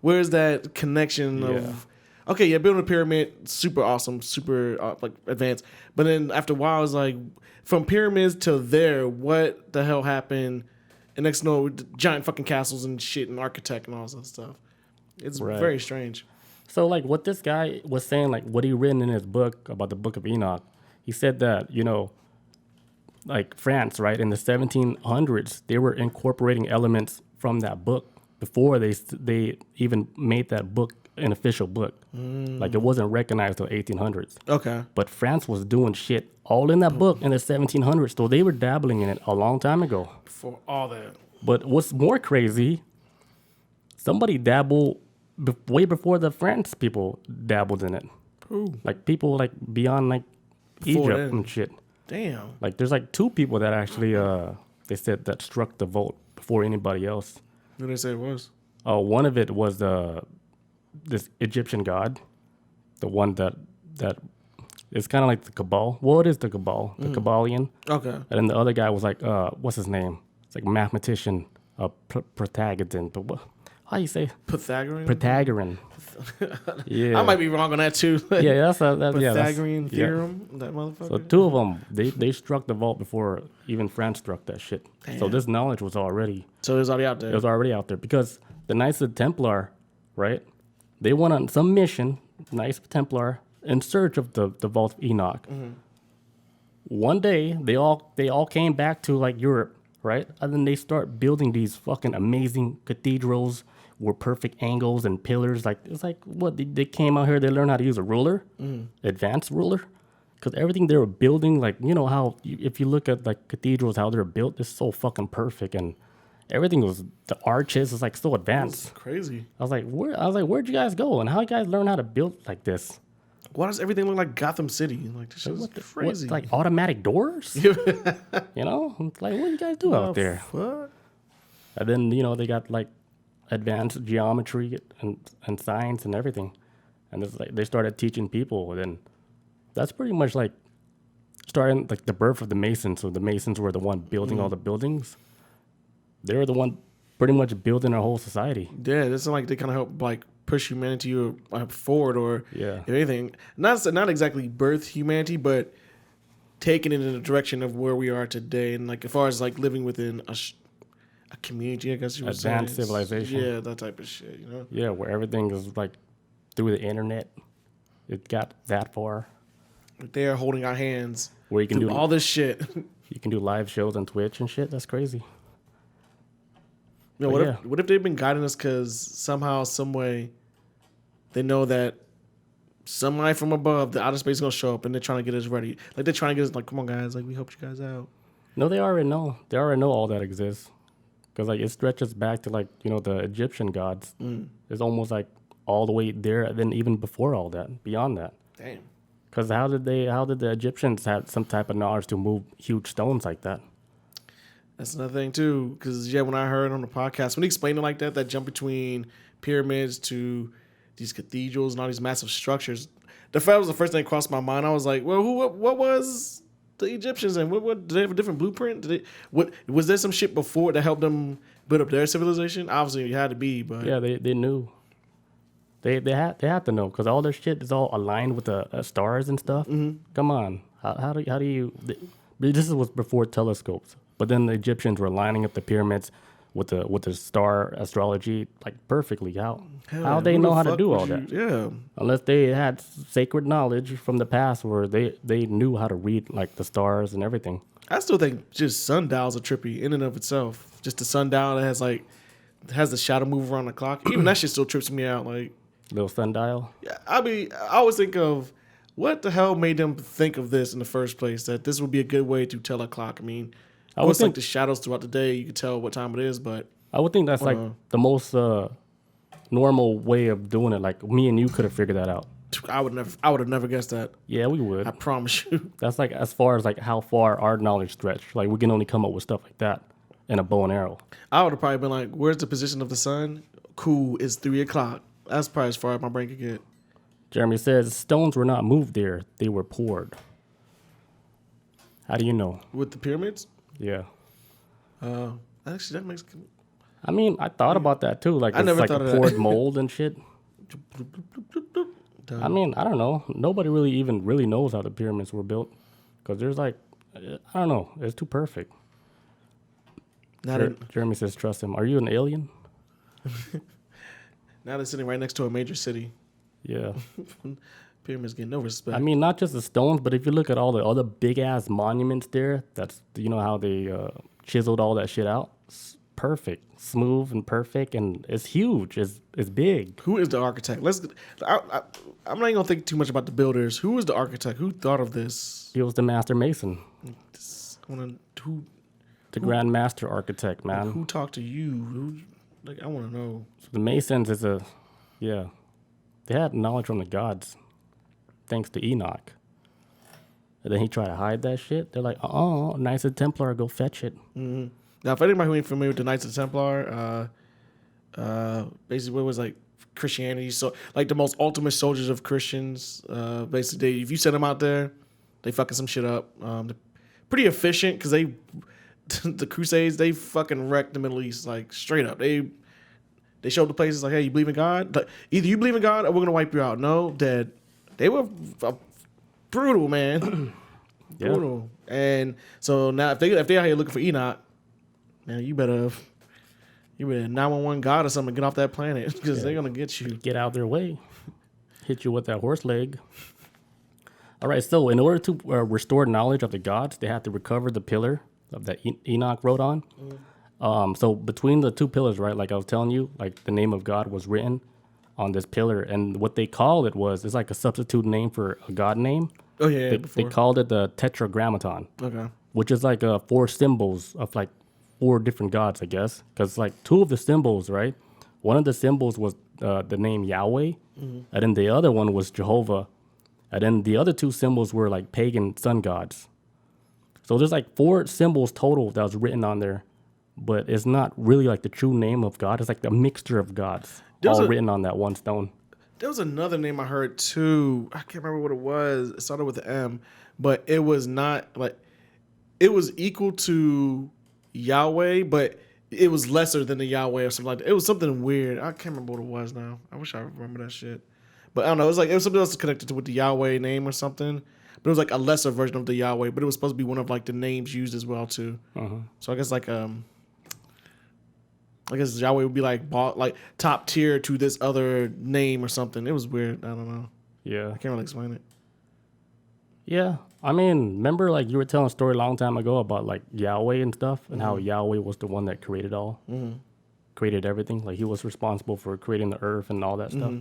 where's that connection of, okay, yeah, building a pyramid, super awesome, super like advanced. But then after a while, it's like from pyramids to there, what the hell happened? And next, giant fucking castles and shit and architect and all that stuff. It's very strange. So like what this guy was saying, like what he written in his book about the Book of Enoch, he said that, like France, right, in the 1700s, they were incorporating elements from that book before they even made that book an official book. Like it wasn't recognized till 1800s. Okay. But France was doing shit all in that book in the 1700s, so they were dabbling in it a long time ago. For all that. But what's more crazy, somebody dabbled way before the France people dabbled in it. Ooh. Like people like beyond like Before Egypt then. and shit. Damn. Like there's like 2 people that actually they said that struck the vault before anybody else. Who did they say it was? One of it was this Egyptian god, the one that it's kind of like the Cabal. Well, it is the Cabal, the Kabbalion. Okay. And then the other guy was like, what's his name? It's like mathematician, Protagoras. But what? How you say? Pythagorean. Pythagorean. Yeah. I might be wrong on that too. Yeah, that's Pythagorean theorem. Yeah. That motherfucker. So 2 of them, they struck the vault before even France struck that shit. Damn. So this knowledge was already. So it was already out there. It was already out there because the Knights of the Templar, right? They went on some mission, Knights of Templar, in search of the Vault of Enoch. Mm-hmm. One day, they all came back to like Europe, right? And then they start building these fucking amazing cathedrals with perfect angles and pillars. Like it's like what they came out here, they learned how to use a ruler, advanced ruler, because everything they were building, like how if you look at like cathedrals, how they're built, it's so fucking perfect and. Everything was the arches was like so advanced. That's crazy. I was like, where'd you guys go? And how you guys learn how to build like this? Why does everything look like Gotham City? Like this shit is crazy. Like automatic doors? Like what do you guys do out there? What? And then they got like advanced geometry and science and everything, and it's like they started teaching people. And then that's pretty much like starting like the birth of the Masons. So the Masons were the one building all the buildings. They were the one pretty much building our whole society. Yeah, it's like they kind of help like push humanity forward or anything. Not exactly birth humanity, but taking it in the direction of where we are today, and like as far as like living within a community, I guess you would say. Advanced civilization. Yeah, that type of shit. Yeah, where everything is like through the internet. It got that far. They are holding our hands. Where you can do all this shit. You can do live shows on Twitch and shit. That's crazy. What if they've been guiding us because somehow, some way, they know that somebody from above, the outer space is going to show up and they're trying to get us ready. Like they're trying to get us like, come on guys, like we helped you guys out. No, they already know. They already know all that exists. Because like it stretches back to like, the Egyptian gods. It's almost like all the way there, and then even before all that, beyond that. Damn. Because how did the Egyptians have some type of knowledge to move huge stones like that? That's another thing too, because when I heard on the podcast, when he explained it like that jump between pyramids to these cathedrals and all these massive structures, that was the first thing that crossed my mind. I was like, well, what was the Egyptians and what did they have a different blueprint? Was there some shit before that helped them build up their civilization? Obviously, it had to be, but yeah, they knew. They had to know because all their shit is all aligned with the stars and stuff. Come on, how do you? This was before telescopes, but then the Egyptians were lining up the pyramids with the star astrology like perfectly. How they know how to do all that? Yeah. Unless they had sacred knowledge from the past where they knew how to read like the stars and everything. I still think just sundials are trippy in and of itself. Just the sundial that has the shadow move around the clock. Even that shit still trips me out. Like, Little sundial. yeah, I always think of what the hell made them think of this in the first place. That this would be a good way to tell a clock. I mean, I would think like the shadows throughout the day, you can tell what time it is. But I would think that's like the most normal way of doing it. Like me and you could have figured that out. I would have never guessed that. Yeah, we would. I promise you. That's like as far as like how far our knowledge stretched. Like we can only come up with stuff like that in a bow and arrow. I would have probably been like, "Where's the position of the sun? Cool, it's 3:00. That's probably as far as my brain could get." Jeremy says stones were not moved there; they were poured. How do you know? With the pyramids, Yeah. actually, that makes. I mean, I thought about that too. Like I it's never like thought a of that. poured mold and shit. I mean, I don't know. Nobody really knows how the pyramids were built because there's like, I don't know. It's too perfect. Jeremy says trust him. Are you an alien? Now they're sitting right next to a major city. Yeah. Pyramids get no respect. I mean, not just the stones, but if you look at all the other big ass monuments there, that's how they chiseled all that shit out. It's perfect, smooth and perfect, and it's huge. It's big. Who is the architect? I'm not even gonna think too much about the builders. Who is the architect? Who thought of this? He was the master mason, the grand master architect, man. Who talked to you? I want to know. So the Masons they had knowledge from the gods, thanks to Enoch. And then he tried to hide that shit. They're like, Knights of Templar, go fetch it. Mm-hmm. Now, if anybody who ain't familiar with the Knights of Templar, basically what was like Christianity, so like the most ultimate soldiers of Christians. Basically, if you send them out there, they fucking some shit up. They're pretty efficient because the Crusades, they fucking wrecked the Middle East like straight up. They showed the places like, hey, you believe in God? Like, either you believe in God or we're gonna wipe you out. No, dead. They were brutal, man. Yeah. Brutal. And so now if they out here looking for Enoch, man, you better 911 God or something, get off that planet because they're gonna get you. Get out of their way. Hit you with that horse leg. All right, so in order to restore knowledge of the gods, they had to recover the pillar that Enoch wrote on. So between the two pillars, right, like I was telling you, like the name of God was written on this pillar, and what they called it's like a substitute name for a god name. Oh yeah, They called it the Tetragrammaton. Okay. Which is like 4 symbols of like 4 different gods, I guess. Because like 2 of the symbols, right? One of the symbols was the name Yahweh, and then the other one was Jehovah, and then the other 2 symbols were like pagan sun gods. So there's like 4 symbols total that was written on there, but it's not really like the true name of God. It's like a mixture of gods, written on that one stone. There was another name I heard too. I can't remember what it was. It started with an M, but it was not like it was equal to Yahweh, but it was lesser than the Yahweh or something like that. It was something weird. I can't remember what it was now. I wish I remember that shit. But I don't know. It was something else connected to with the Yahweh name or something. But it was like a lesser version of the Yahweh, but it was supposed to be one of like the names used as well too. So I guess Yahweh would be like top tier to this other name or something. It was weird. I don't know. Yeah. I can't really explain it. Yeah. I mean, remember like you were telling a story a long time ago about like Yahweh and stuff and how Yahweh was the one that created all, created everything. Like he was responsible for creating the earth and all that stuff.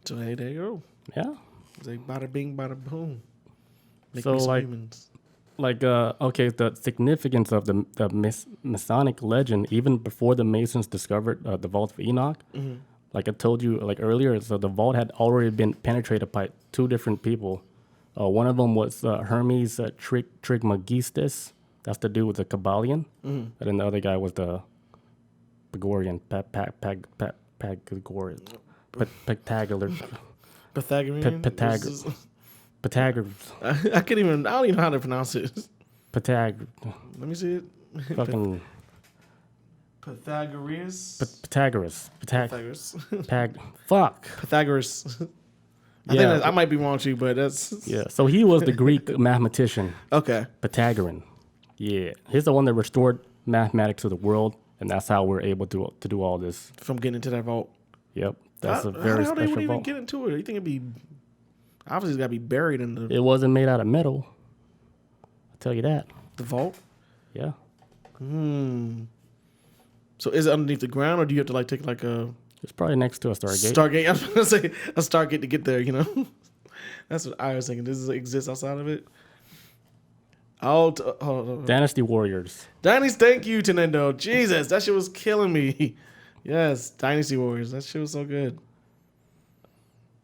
So hey, there you go. Yeah. It's like bada bing, bada boom. Make So me some like, humans. okay, the significance of the Masonic legend, even before the Masons discovered the Vault of Enoch, like I told you like earlier, so the vault had already been penetrated by 2 different people. One of them was Hermes Trismegistus. That's the dude with the Kabbalion. And then the other guy was the Pythagorean. Pythagorean. Pythagorean? Pythagoras. I can't even, I don't even know how to pronounce it. Pythag. Let me see it. Fucking. Pythagoras. Pythagoras. Pythagoras. Fuck. Pythagoras. I Yeah. think I might be wrong too, but that's Yeah. So he was the Greek mathematician, okay. Pythagorean. Yeah. He's the one that restored mathematics to the world, and that's how we're able to do all this. From getting into that vault. Yep. That's a How very the hell they special would even vault. get into it? You think it'd be obviously it's gotta be buried in the It wasn't made out of metal. I'll tell you that. vault? Yeah. So is it underneath the ground, or do you have to like take like a It's probably next to a Stargate. Stargate? I was gonna say a Stargate to get there. You know, that's what I was thinking. Does it exist outside of it? Hold on. Dynasty Warriors. Dynasty, thank you, Tenendo. Jesus, that shit was killing me. Yes, Dynasty Warriors. That shit was so good.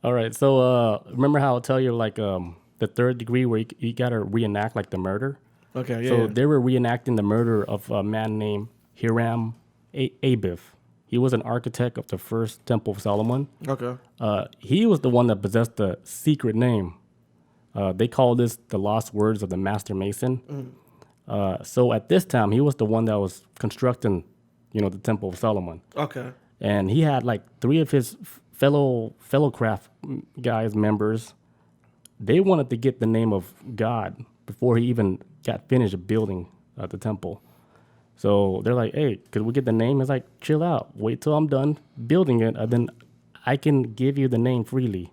All right. So remember how I'll tell you like the third degree where you got to reenact like the murder? Okay, yeah. So they were reenacting the murder of a man named Hiram Abiff. He was an architect of the first Temple of Solomon. Okay. He was the one that possessed the secret name. They call this the lost words of the Master Mason. So at this time, he was the one that was constructing, the Temple of Solomon. Okay. And he had like 3 of his fellow craft guys, members. They wanted to get the name of God before he even got finished building the temple. So they're like, hey, could we get the name? It's like, chill out. Wait till I'm done building it, and then I can give you the name freely.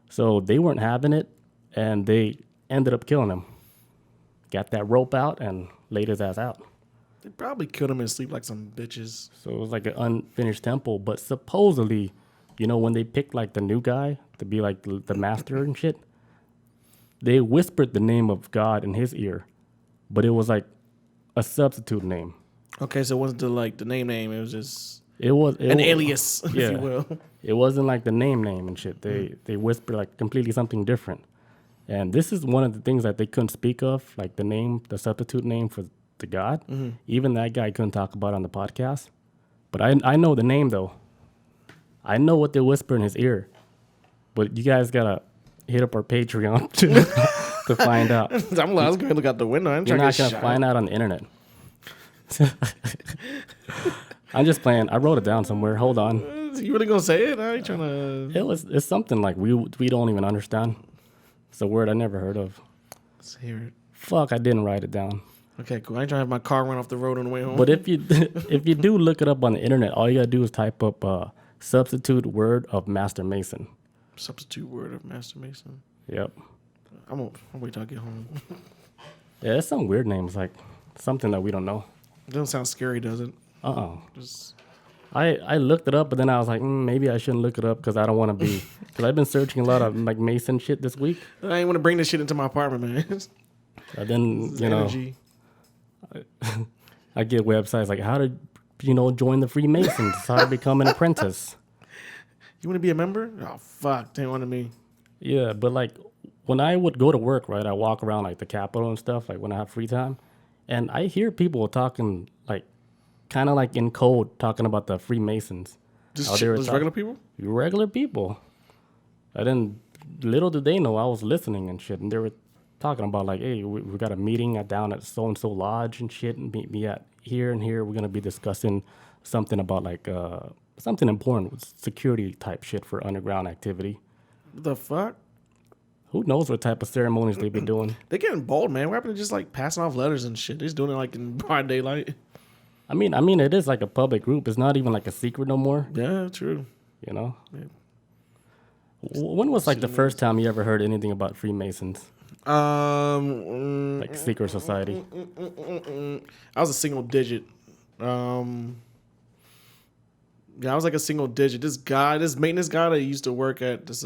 So they weren't having it, and they ended up killing him. Got that rope out and laid his ass out. They probably killed him in his sleep like some bitches. So it was like an unfinished temple. But supposedly, when they picked like the new guy to be like the master and shit, they whispered the name of God in his ear, but it was like a substitute name. Okay, so it wasn't the name. It was just It was an alias, yeah. if you will. It wasn't like the name and shit. They whispered like completely something different. And this is one of the things that they couldn't speak of, like the name, the substitute name for the God. Even that guy couldn't talk about it on the podcast. But I know the name though. I know what they whisper in his ear. But you guys gotta hit up our Patreon to find out. I was going to look out the window. I'm You're trying not to gonna find out on the internet. I'm just playing. I wrote it down somewhere. Hold on. You really gonna say it? I ain't trying to. It's something like we don't even understand. It's a word I never heard of. Let's hear it. Fuck, I didn't write it down. Okay, cool. I ain't trying to have my car run off the road on the way home. But if you do look it up on the internet, all you gotta do is type up substitute word of Master Mason. Substitute word of Master Mason. Yep. I'll wait till I get home. Yeah, it's some weird names, like something that we don't know. It doesn't sound scary, does it? Just I looked it up, but then I was like, maybe I shouldn't look it up because I don't want to be. Because I've been searching a lot of like Mason shit this week. I ain't want to bring this shit into my apartment, man. And then Energy. I get websites like how to, join the Freemasons, how to become an apprentice. You want to be a member? Oh fuck, they wanted me. Yeah, but like when I would go to work, right, I walk around like the Capitol and stuff, like when I have free time, and I hear people talking like, kind of like in code, talking about the Freemasons. Just regular people? Regular people. And then little did they know I was listening and shit, and they were talking about like, hey, we got a meeting down at so and so lodge and shit, and meet me at here and here. We're gonna be discussing something about like something important with security type shit for underground activity. The fuck? Who knows what type of ceremonies they be doing? They getting bold, man. What happened to just like passing off letters and shit? They're just doing it like in broad daylight. I mean, it is like a public group. It's not even like a secret no more. Yeah, true. Yeah. Yeah. When was like the first time you ever heard anything about Freemasons? Like secret society. I was a single digit. Yeah, I was like a single digit. This maintenance guy that used to work at this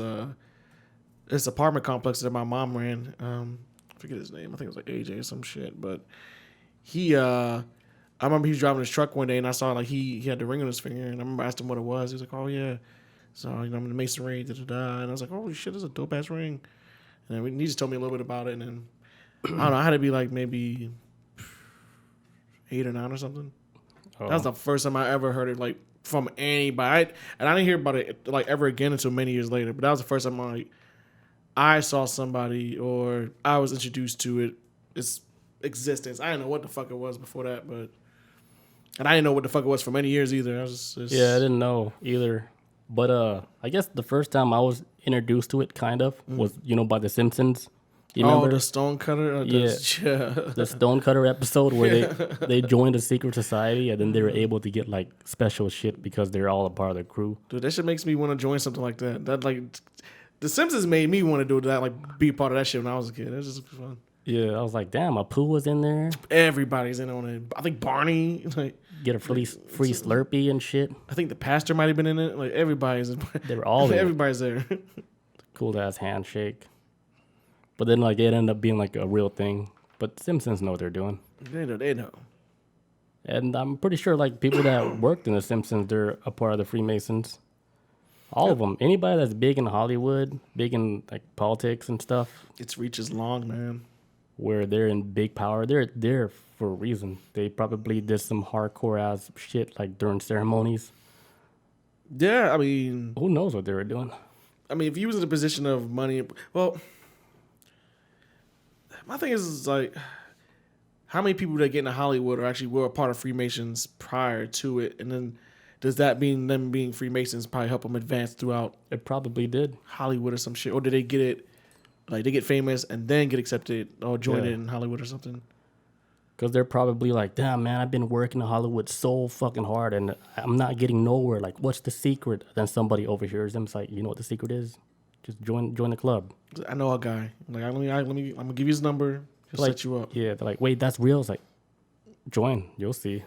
apartment complex that my mom ran. I forget his name. I think it was like AJ or some shit. But I remember he was driving his truck one day and I saw like he had the ring on his finger, and I remember I asked him what it was. He was like, "Oh yeah." So I'm in the masonry, and I was like, "Holy shit, this is a dope ass ring." And then he just told me a little bit about it, and then I don't know, I had to be like maybe 8 or 9 or something. Oh. That was the first time I ever heard it like from anybody, and I didn't hear about it like ever again until many years later. But that was the first time I saw somebody or I was introduced to its existence. I didn't know what the fuck it was before that, but And I didn't know what the fuck it was for many years either. I was just, Yeah, I didn't know either. But I guess the first time I was introduced to it, kind of, was by the Simpsons. You remember the stonecutter? the stonecutter episode where they joined a secret society and then they were able to get like special shit because they're all a part of the crew. Dude, that shit makes me want to join something like that. That like, the Simpsons made me want to do that, like be part of that shit when I was a kid. It was just fun. Yeah, I was like, damn, Apu was in there. Everybody's in on it. I think Barney, like, get a free Slurpee and shit. I think the pastor might have been in it. Like everybody's, they were all everybody's there. Cool ass handshake. But then like it ended up being like a real thing. But Simpsons know what they're doing. They know. And I'm pretty sure like people that worked in the Simpsons, they're a part of the Freemasons. All of them. Anybody that's big in Hollywood, big in like politics and stuff. Its reach is long, man. Where they're in big power, they're there for a reason. They probably did some hardcore ass shit like during ceremonies. Yeah, I mean, who knows what they were doing? I mean, if you was in a position of money, well, my thing is like, how many people that get into Hollywood are actually were a part of Freemasons prior to it, and then does that mean them being Freemasons probably help them advance throughout? It probably did. Hollywood or some shit, or did they get it? Like they get famous and then get accepted or join it in Hollywood or something. Because they're probably like, damn, man, I've been working in Hollywood so fucking hard and I'm not getting nowhere. Like, what's the secret? Then somebody overhears them. It's like, you know what the secret is? Just join the club. I know a guy. Like, I'm gonna give you his number. He'll like, set you up. Yeah, they're like, wait, that's real. It's like, join. You'll see.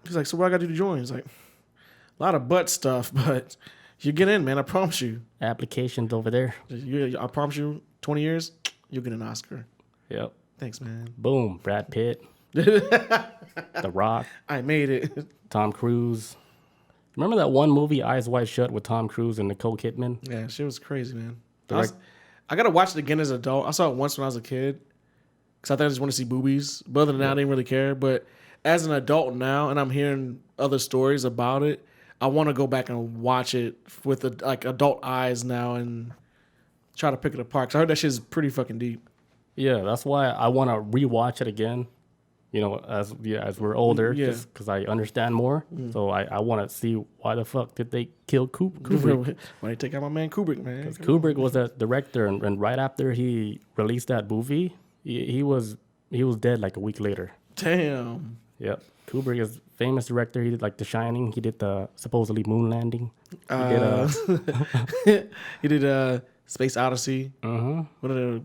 He's like, so what I got to do to join? He's like, a lot of butt stuff, but you get in, man. I promise you. Applications over there. I promise you, 20 years, you'll get an Oscar. Yep. Thanks, man. Boom. Brad Pitt. The Rock. I made it. Tom Cruise. Remember that one movie, Eyes Wide Shut, with Tom Cruise and Nicole Kidman? Yeah, shit was crazy, man. I got to watch it again as an adult. I saw it once when I was a kid because I thought I just want to see boobies. But other than that, I didn't really care. But as an adult now, and I'm hearing other stories about it, I want to go back and watch it with like adult eyes now and try to pick it apart. Because I heard that shit's pretty fucking deep. Yeah, that's why I want to rewatch it again. You know, as we're older, just because I understand more. So I want to see why the fuck did they kill Kubrick? Why they take out my man Kubrick, man? Because Kubrick was a director, and right after he released that movie, he was dead like a week later. Damn. Yep. Kubrick is a famous director. He did like The Shining. He did the supposedly moon landing. He did Space Odyssey. Uh-huh. One of the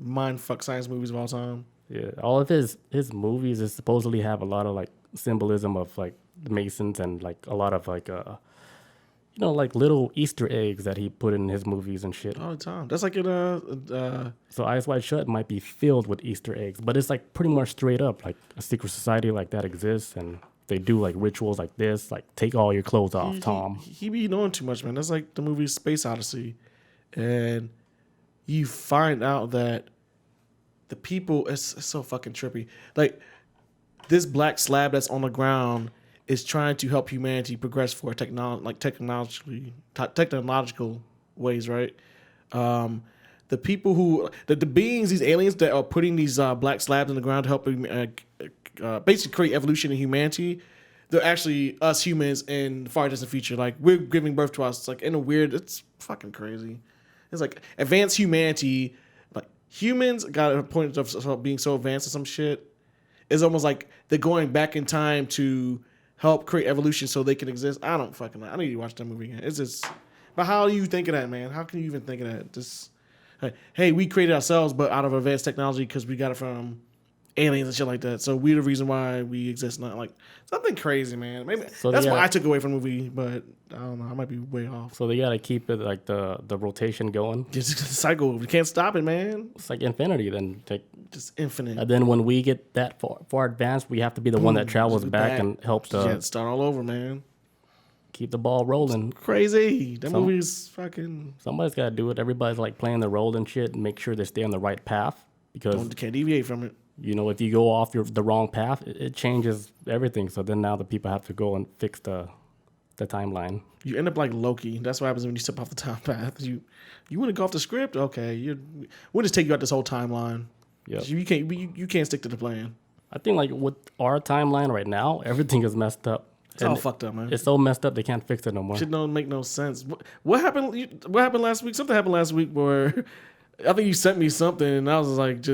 mindfuck science movies of all time. Yeah, all of his movies is supposedly have a lot of like symbolism of like the Masons and like a lot of like like little Easter eggs that he put in his movies and shit. All the time. That's like in So Eyes Wide Shut might be filled with Easter eggs, but it's like pretty much straight up like a secret society like that exists, and they do like rituals like this, like take all your clothes off, Tom. He be knowing too much, man. That's like the movie Space Odyssey, and you find out that the people, it's so fucking trippy. Like, this black slab that's on the ground is trying to help humanity progress for technological ways, right? The people who, the beings, these aliens that are putting these black slabs in the ground to help basically create evolution in humanity, they're actually us humans in the far distant future. Like, we're giving birth to us. It's like, in a weird, it's fucking crazy. It's like advanced humanity. Humans got a point of being so advanced in some shit. It's almost like they're going back in time to help create evolution so they can exist. I don't fucking know. I need to watch that movie again. It's just, but how do you think of that, man? How can you even think of that? Just, hey, we created ourselves, but out of advanced technology because we got it from aliens and shit like that. So we're the reason why we exist. Not like something crazy, man. Maybe that's what I took away from the movie, but I don't know. I might be way off. So they gotta keep it like the rotation going. Just a cycle. We can't stop it, man. It's like infinity. Then just infinite. And then when we get that far advanced, we have to be the one that travels back and helps start all over, man. Keep the ball rolling. Crazy. That movie's fucking. Somebody's gotta do it. Everybody's like playing the role and shit and make sure they stay on the right path because can't deviate from it. You know, if you go off the wrong path, it changes everything. So then now the people have to go and fix the timeline. You end up like Loki. That's what happens when you step off the time path. You want to go off the script? Okay, we'll just take you out this whole timeline. Yeah, you can't stick to the plan. I think like with our timeline right now, everything is messed up. It's all fucked up, man. It's so messed up they can't fix it no more. Shit don't make no sense. What happened? What happened last week? Something happened last week where I think you sent me something, and I was like,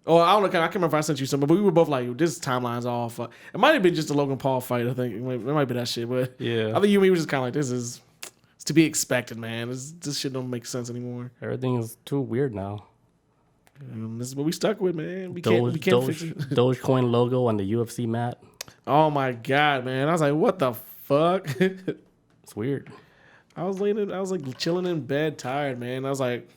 oh, I don't know. I can't remember if I sent you something, but we were both like, this timeline's off. It might have been just a Logan Paul fight. I think it might be that shit, but Yeah. I think you and me were just kind of like, it's to be expected, man. This shit don't make sense anymore. Everything is too weird now. This is what we stuck with, man. We can't fix it. Dogecoin logo on the UFC mat. Oh my god, man! I was like, what the fuck? It's weird. I was like chilling in bed, tired, man. I was like,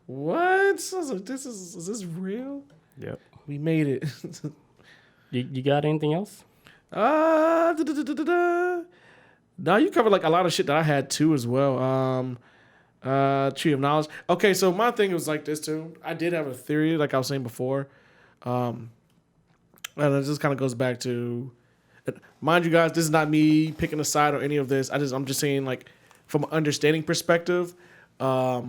what? I was like, is this real? Yep. We made it. You got anything else? Now you covered like a lot of shit that I had too as well. Tree of Knowledge. Okay, so my thing was like this too. I did have a theory, like I was saying before. And it just kind of goes back to, mind you guys, this is not me picking a side or any of this. I'm just saying, like, from an understanding perspective. All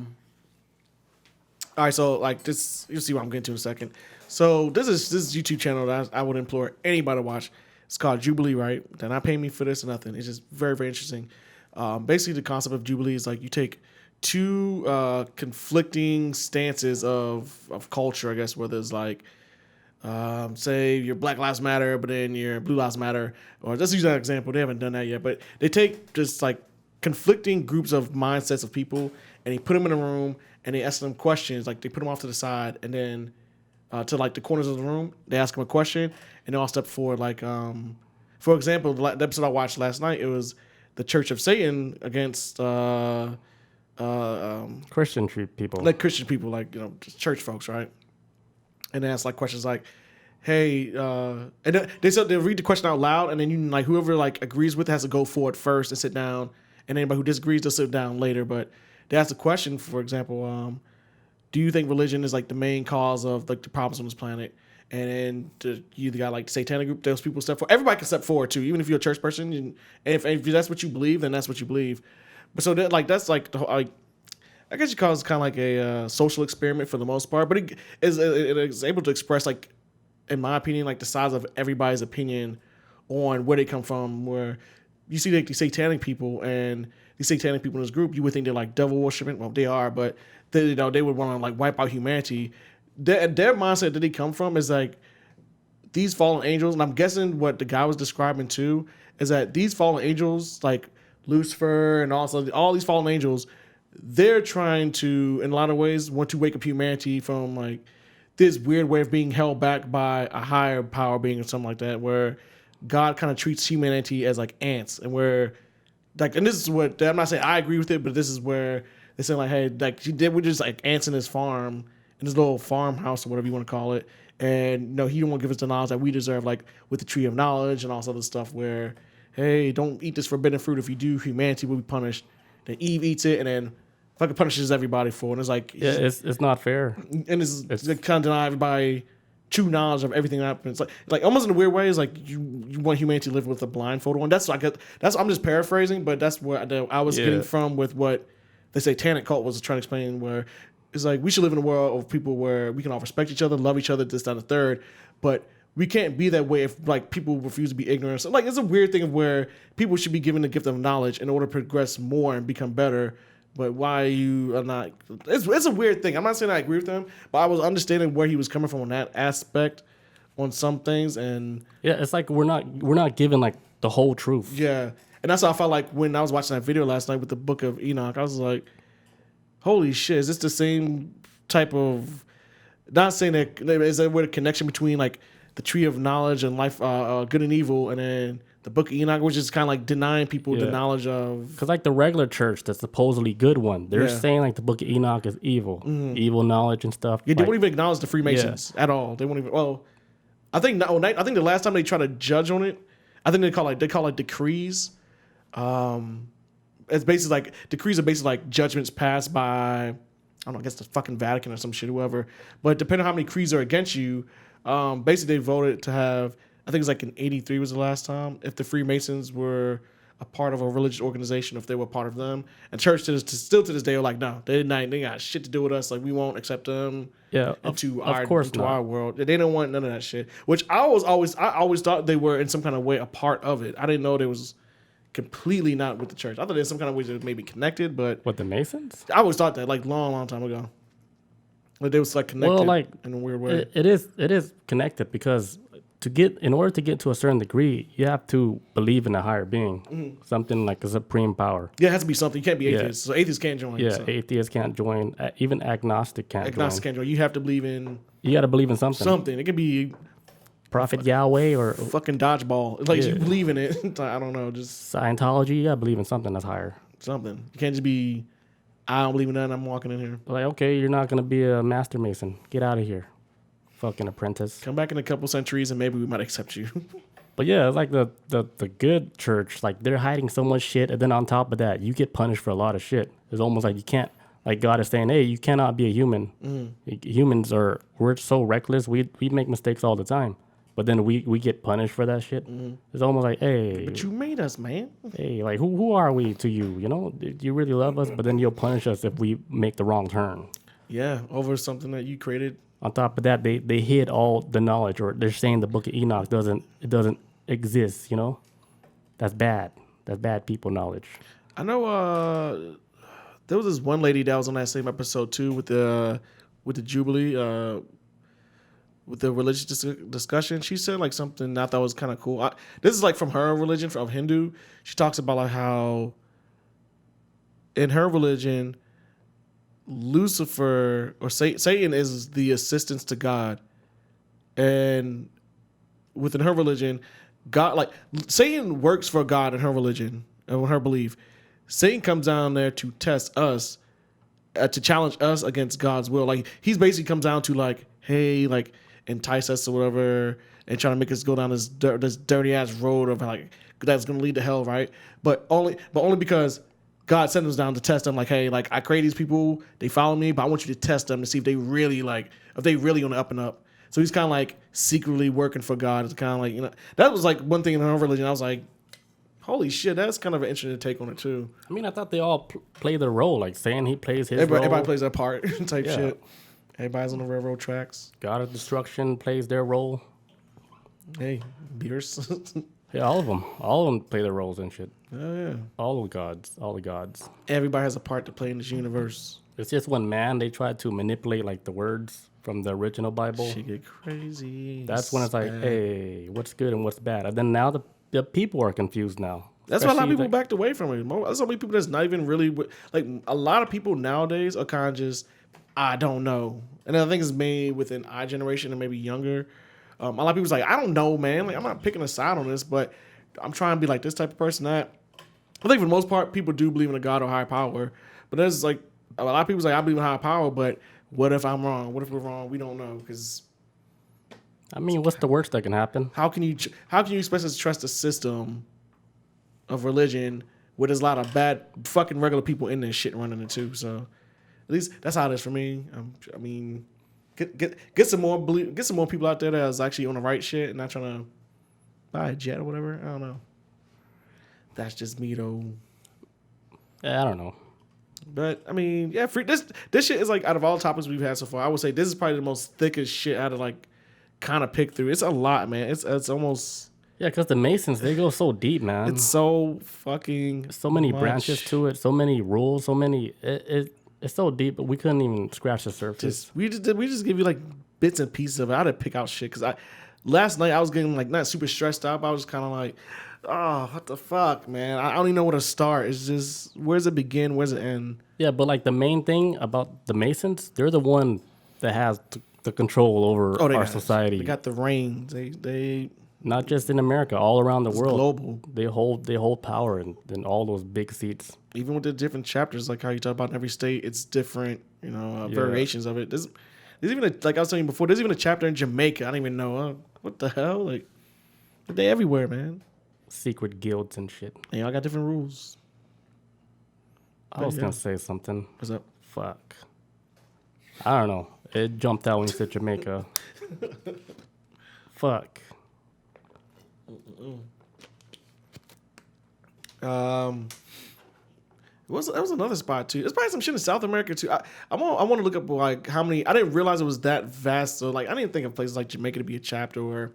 right, so like this, you'll see what I'm getting to in a second. So this YouTube channel that I would implore anybody to watch. It's called Jubilee, right? They're not paying me for this or nothing. It's just very, very interesting. Basically, the concept of Jubilee is like you take two conflicting stances of culture, I guess, where there's like, say your Black Lives Matter, but then your Blue Lives Matter, or let's use that example. They haven't done that yet, but they take just like conflicting groups of mindsets of people and they put them in a room and they ask them questions. Like they put them off to the side and then to like the corners of the room, they ask them a question and they all step forward. Like, for example, the episode I watched last night, it was the Church of Satan against Christian people. like Christian people, like, you know, just church folks, right? And they ask like questions like, "Hey," and they said they'll read the question out loud, and then you like whoever like agrees with it has to go forward first and sit down, and anybody who disagrees will sit down later. But they ask the question, for example, do you think religion is like the main cause of like the problems on this planet? And then you either got like the satanic group, those people step forward. Everybody can step forward too, even if you're a church person. And if that's what you believe, then that's what you believe. But so that, like that's like the whole, like, I guess you call it kind of like a social experiment for the most part, but it is able to express, like, in my opinion, like the size of everybody's opinion on where they come from. Where you see like the satanic people and these satanic people in this group, you would think they're like devil worshiping. Well, they are, but they, you know, they would want to like wipe out humanity. Their mindset that they come from is like these fallen angels, and I'm guessing what the guy was describing too is that these fallen angels, like Lucifer and also all these fallen angels, they're trying to, in a lot of ways, want to wake up humanity from like this weird way of being held back by a higher power being or something like that, where God kind of treats humanity as like ants, and where like, and this is what I'm not saying I agree with it, but this is where they say like, hey, like we're just like ants in his farm, in his little farmhouse or whatever you want to call it, and no, he don't want to give us the knowledge that we deserve, like with the tree of knowledge and all this other stuff. Where, hey, don't eat this forbidden fruit. If you do, humanity will be punished. Then Eve eats it, and then fucking punishes everybody for it. And it's like, yeah, it's not fair. And it's kind of deny everybody true knowledge of everything that happens. Like almost in a weird way, it's like you want humanity to live with a blindfold on. That's like I'm just paraphrasing, but that's what I was getting from with what the satanic cult was trying to explain. Where it's like we should live in a world of people where we can all respect each other, love each other, this, that, and the third, but we can't be that way if like people refuse to be ignorant. So like it's a weird thing of where people should be given the gift of knowledge in order to progress more and become better. But why you are not? It's a weird thing. I'm not saying I agree with him, but I was understanding where he was coming from on that aspect, on some things, and yeah, it's like we're not given like the whole truth. Yeah, and that's how I felt like when I was watching that video last night with the Book of Enoch. I was like, holy shit, is this the same type of? Not saying that is there a connection between like the tree of knowledge and life, good and evil, and then the Book of Enoch, which is kind of like denying people the knowledge of. Because like the regular church, the supposedly good one, they're saying like the Book of Enoch is evil, evil knowledge and stuff. Yeah, they won't even acknowledge the Freemasons at all. They won't even. Well, I think the last time they tried to judge on it, I think they call it decrees. It's basically like decrees are basically like judgments passed by, I don't know, I guess the fucking Vatican or some shit, whoever. But depending on how many creeds are against you, basically they voted to have, I think it's like in 83 was the last time, if the Freemasons were a part of a religious organization, if they were part of them. And church still to this day are like, no, they got shit to do with us. Like, we won't accept them into our world. They don't want none of that shit. Which I always thought they were in some kind of way a part of it. I didn't know they was completely not with the church. I thought there's some kind of way they may be connected, but With the Masons? I always thought that like long time ago. Like they was like connected in a weird way. It is connected because in order to get to a certain degree, you have to believe in a higher being, something like a supreme power. Yeah, it has to be something. You can't be atheist. So atheists can't join. Yeah, so. Atheists can't join. Even agnostic can't join. Agnostic can't join. You have to believe in. You got to believe in something. Something. It could be Prophet Yahweh or fucking dodgeball. Like you believe in it. I don't know. Just Scientology. You got to believe in something that's higher. Something. You can't just be. I don't believe in that. I'm walking in here. Like, okay, you're not gonna be a master mason. Get out of here, fucking apprentice. Come back in a couple centuries and maybe we might accept you. But yeah, it's like the good church, like they're hiding so much shit, and then on top of that, you get punished for a lot of shit. It's almost like you can't, like God is saying, hey, you cannot be a human. Humans we're so reckless. We make mistakes all the time, but then we get punished for that shit. It's almost like, hey, but you made us, man. Hey, like who are we to you? You know, do you really love us? But then you'll punish us if we make the wrong turn. Yeah, over something that you created. On top of that, they hid all the knowledge, or they're saying the Book of Enoch doesn't exist. You know, that's bad. That's bad people knowledge. I know. There was this one lady that was on that same episode too with the Jubilee. With the religious discussion, she said like something I thought was kind of cool. This is like from her religion, from Hindu. She talks about like how in her religion, Lucifer or Satan is the assistance to God, and within her religion, God, like Satan works for God in her religion and her belief. Satan comes down there to test us, to challenge us against God's will. Like he's basically comes down to like, hey, like entice us or whatever, and trying to make us go down this dirty ass road of like that's gonna lead to hell, right? But only because God sent us down to test them. Like, hey, like I create these people, they follow me, but I want you to test them to see if they really on the up and up. So he's kind of like secretly working for God. It's kind of like, you know, that was like one thing in our religion. I was like, holy shit, that's kind of an interesting take on it too. I mean, I thought they all play their role. Like saying he plays his role. Everybody plays their part type shit. Everybody's on the railroad tracks. God of Destruction plays their role. Hey, Beers. Yeah, all of them. All of them play their roles and shit. Oh, yeah. All the gods. Everybody has a part to play in this universe. It's just when they try to manipulate like the words from the original Bible. Shit get crazy. That's when it's like, hey, what's good and what's bad? And then now the people are confused now. That's why a lot of people backed away from it. There's so many people that's not even really, like a lot of people nowadays are kind of just, I don't know. And I think it's made within our generation and maybe younger. A lot of people's like, I don't know, man. Like, I'm not picking a side on this, but I'm trying to be like this type of person. That I think for the most part, people do believe in a God or higher power. But there's like a lot of people's like, I believe in higher power, but what if I'm wrong? What if we're wrong? We don't know. Because I mean, what's the worst that can happen? how can you expect us to trust a system of religion where there's a lot of bad fucking regular people in there shit running it too? So at least that's how it is for me. I mean, get some more people out there that's actually on the right shit and not trying to buy a jet or whatever. I don't know. That's just me though. Yeah, I don't know. But I mean, yeah, this shit is like out of all the topics we've had so far, I would say this is probably the most thickest shit out of like kind of pick through. It's a lot, man. It's almost because the Masons, they go so deep, man. It's so fucking so many much. branches to it, so many rules, so many. It's so deep, but we couldn't even scratch the surface. We just give you like bits and pieces of it. I had to pick out shit because last night I was getting like not super stressed out, but I was kind of like, oh, what the fuck, man? I don't even know where to start. It's just where's it begin, where's it end? Yeah, but like the main thing about the Masons, they're the one that has the control over our society. They got the reins. They not just in America, all around the world. Global. They hold power in all those big seats. Even with the different chapters, like how you talk about in every state, it's different. You know, variations of it. There's even like I was telling you before. There's even a chapter in Jamaica. I don't even know what the hell. Like they everywhere, man. Secret guilds and shit. And y'all got different rules. I was gonna say something. What's up? Fuck. I don't know. It jumped out when you said Jamaica. Fuck. That was another spot too. There's probably some shit in South America too. I want to look up like how many. I didn't realize it was that vast. So like I didn't think of places like Jamaica to be a chapter or.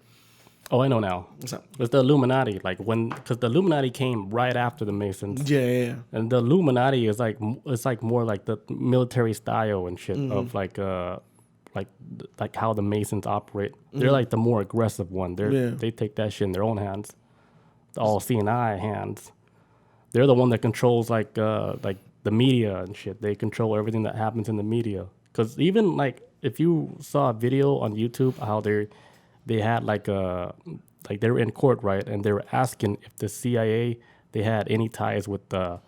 Oh, I know now. What's up? It's the Illuminati. Like because the Illuminati came right after the Masons. Yeah. And the Illuminati is like it's like more like the military style and shit of like how the Masons operate. They're like the more aggressive one. They take that shit in their own hands, all CNI hands. They're the one that controls like the media and shit. They control everything that happens in the media. Because even like if you saw a video on YouTube how they had like they were in court, right, and they were asking if the CIA they had any ties with the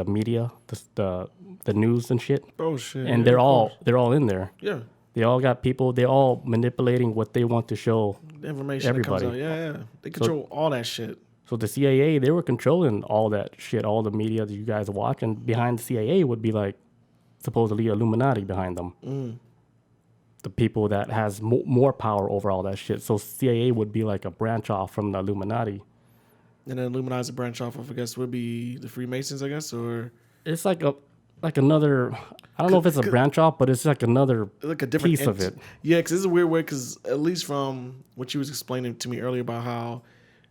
media, the news and shit. Oh shit! And they're all in there. Yeah. They all got people. They're all manipulating what they want to show The information everybody. that comes out. Yeah. They control all that shit. So the CIA, they were controlling all that shit, all the media that you guys watch, and behind the CIA would be like supposedly Illuminati behind them. The people that has more power over all that shit. So CIA would be like a branch off from the Illuminati. And then Illuminati's a branch off of, I guess, would be the Freemasons, I guess, or it's like another. I don't know if it's a branch off, but it's like another like a different piece of it. Yeah, because this is a weird way. Because at least from what you was explaining to me earlier about how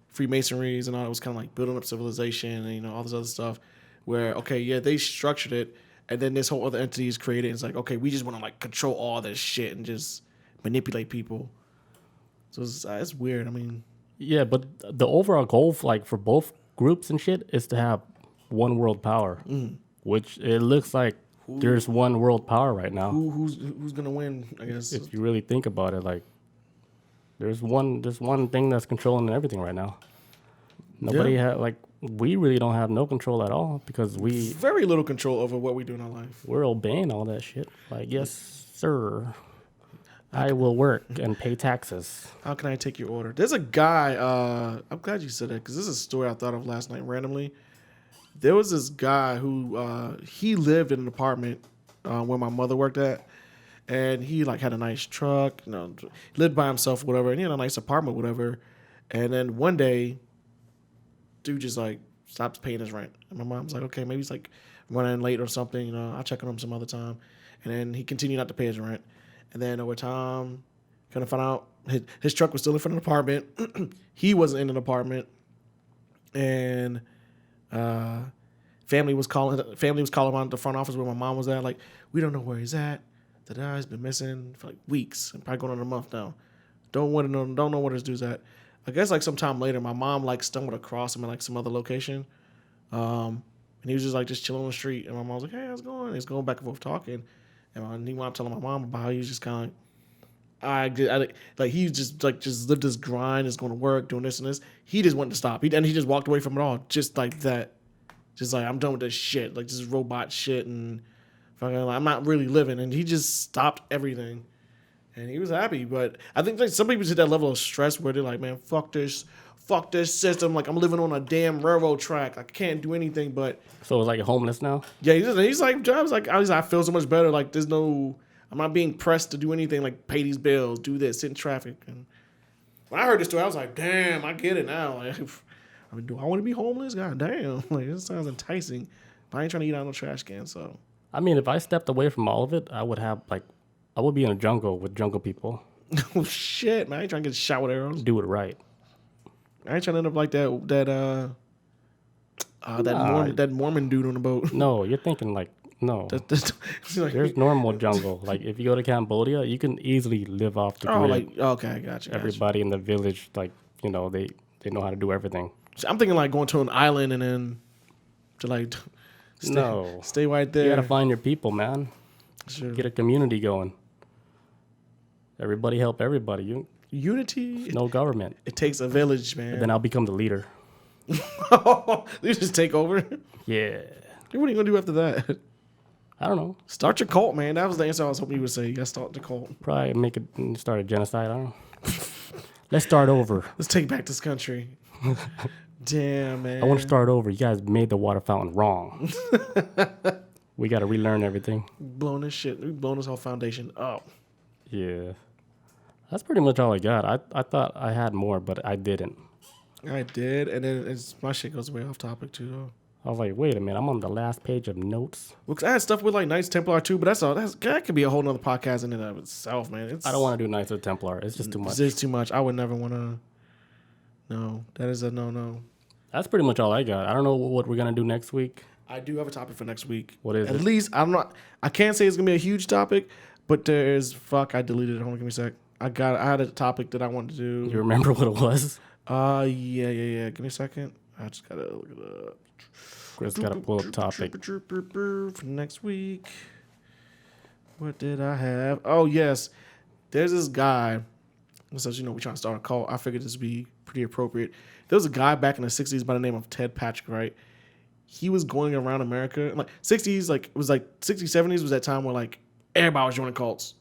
Freemasonries and all that was kind of like building up civilization and all this other stuff, where they structured it, and then this whole other entity is created. And it's like we just want to like control all this shit and just manipulate people. So it's weird. I mean, yeah, but the overall goal for both groups and shit is to have one world power, which it looks like there's one world power right now. Who's gonna win? I guess if you really think about it, like there's one thing that's controlling everything right now. Nobody we really don't have no control at all because we very little control over what we do in our life. We're obeying all that shit. Like, yes, sir. I will work and pay taxes. How can I take your order? There's a guy. I'm glad you said that because this is a story I thought of last night randomly. There was this guy who he lived in an apartment where my mother worked at, and he like had a nice truck, lived by himself, whatever, and he had a nice apartment, whatever. And then one day, dude just like stops paying his rent, and my mom's like, okay, maybe he's like running late or something. I'll check on him some other time. And then he continued not to pay his rent. And then over time, kind of found out his truck was still in front of the apartment. He wasn't in an apartment, and family was calling him out the front office where my mom was at. Like, we don't know where he's at. He's been missing for like weeks, and probably going on a month now. Don't know where this dude's at. I guess like sometime later, my mom like stumbled across him in like some other location, and he was just chilling on the street. And my mom was like, "Hey, how's it going?" And he's going back and forth talking. And he wound up telling my mom about how he was just kind of like he just lived his grind, just going to work, doing this and this. He just wanted to stop. He just walked away from it all, just like that. Just like, I'm done with this shit, like this robot shit, and fucking like, I'm not really living. And he just stopped everything, and he was happy. But I think like some people hit that level of stress where they're like, man, fuck this system. Like, I'm living on a damn railroad track. I can't do anything but. So it's like homeless now? Yeah, he's like, Jobs, like, I feel so much better. Like, I'm not being pressed to do anything, like pay these bills, do this, sit in traffic. And when I heard this story, I was like, damn, I get it now. Like, do I want to be homeless? God damn. Like, this sounds enticing. But I ain't trying to eat out of no trash can, so. I mean, if I stepped away from all of it, I would be in a jungle with jungle people. Oh, shit, man. I ain't trying to get shot with arrows. Do it right. I ain't trying to end up like that Mormon dude on the boat. No, you're thinking like, no. There's normal jungle. Like, if you go to Cambodia, you can easily live off the grid. Okay, I got you. Everybody in the village, like, they know how to do everything. So I'm thinking like going to an island and then to like stay right there. You gotta find your people, man. Sure. Get a community going. Everybody help everybody. Unity. No government. It takes a village, man. And then I'll become the leader. You just take over? Yeah. What are you gonna do after that? I don't know. Start your cult, man. That was the answer I was hoping you would say. You gotta start the cult. Probably start a genocide. I don't know. Let's start over. Let's take back this country. Damn, man. I want to start over. You guys made the water fountain wrong. We got to relearn everything. Blowing this shit. We blowing this whole foundation up. Yeah. That's pretty much all I got. I thought I had more, but I didn't. I did, and then my shit goes way off topic too, though. I was like, wait a minute, I'm on the last page of notes. Well, 'cause I had stuff with like Knights Templar too, but that could be a whole nother podcast in and of itself, man. I don't want to do Knights of Templar. It's just too much. It's too much. I would never want to. No, that is a no. That's pretty much all I got. I don't know what we're gonna do next week. I do have a topic for next week. What is it? At least I'm not. I can't say it's gonna be a huge topic, but there's I deleted it. Hold on, give me a sec. I had a topic that I wanted to do. You remember what it was? Yeah. Give me a second. I just gotta look it up. Chris got to pull up topic. For next week. What did I have? Oh, yes. There's this guy. Since, we're trying to start a cult, I figured this would be pretty appropriate. There was a guy back in the 60s by the name of Ted Patrick, right? He was going around America. Like, 60s, like, it was like 60s, 70s was that time where, like, everybody was joining cults.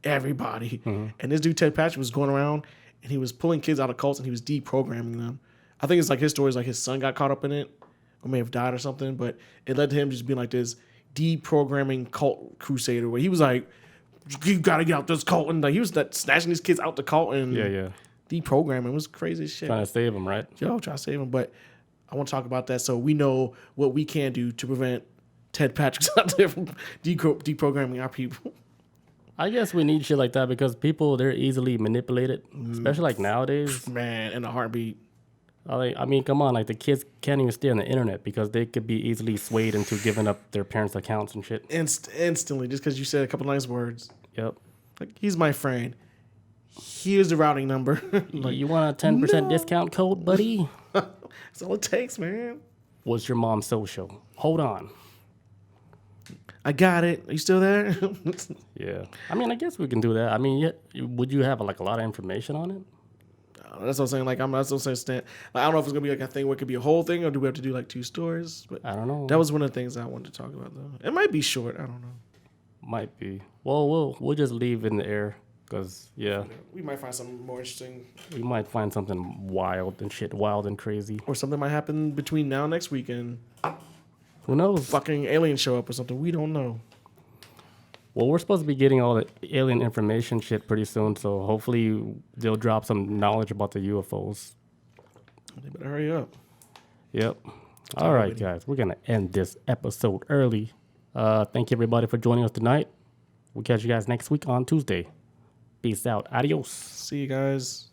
Everybody. Mm-hmm. And this dude, Ted Patrick, was going around, and he was pulling kids out of cults, and he was deprogramming them. I think it's like his story is like his son got caught up in it. Or may have died or something, but it led to him just being like this deprogramming cult crusader where he was like, you gotta get out this cult, and like he was snatching these kids out the cult and deprogramming. It was crazy as shit. Trying to save them, right? Trying to save them. But I want to talk about that so we know what we can do to prevent Ted Patrick out there from deprogramming our people. I guess we need shit like that because people, they're easily manipulated, especially like nowadays. Man, in a heartbeat. I mean, come on, like the kids can't even stay on the internet because they could be easily swayed into giving up their parents' accounts and shit. Instantly, just because you said a couple nice words. Yep. Like, he's my friend. Here's the routing number. Like, you want a 10% discount code, buddy? That's all it takes, man. What's your mom's social? Hold on. I got it. Are you still there? Yeah. I mean, I guess we can do that. I mean, would you have like a lot of information on it? That's what I'm saying. Like, that's what I'm saying. Like, I don't know if it's gonna be like a thing where it could be a whole thing, or do we have to do like 2 stories? But I don't know. That was one of the things I wanted to talk about, though. It might be short. I don't know. Might be. Well, we'll just leave it in the air because we might find something more interesting. We might find something wild and crazy, or something might happen between now and next weekend. Who knows? Fucking aliens show up or something. We don't know. Well, we're supposed to be getting all the alien information shit pretty soon, so hopefully they'll drop some knowledge about the UFOs. They better hurry up. Yep. All right, guys. We're going to end this episode early. Thank you, everybody, for joining us tonight. We'll catch you guys next week on Tuesday. Peace out. Adios. See you guys.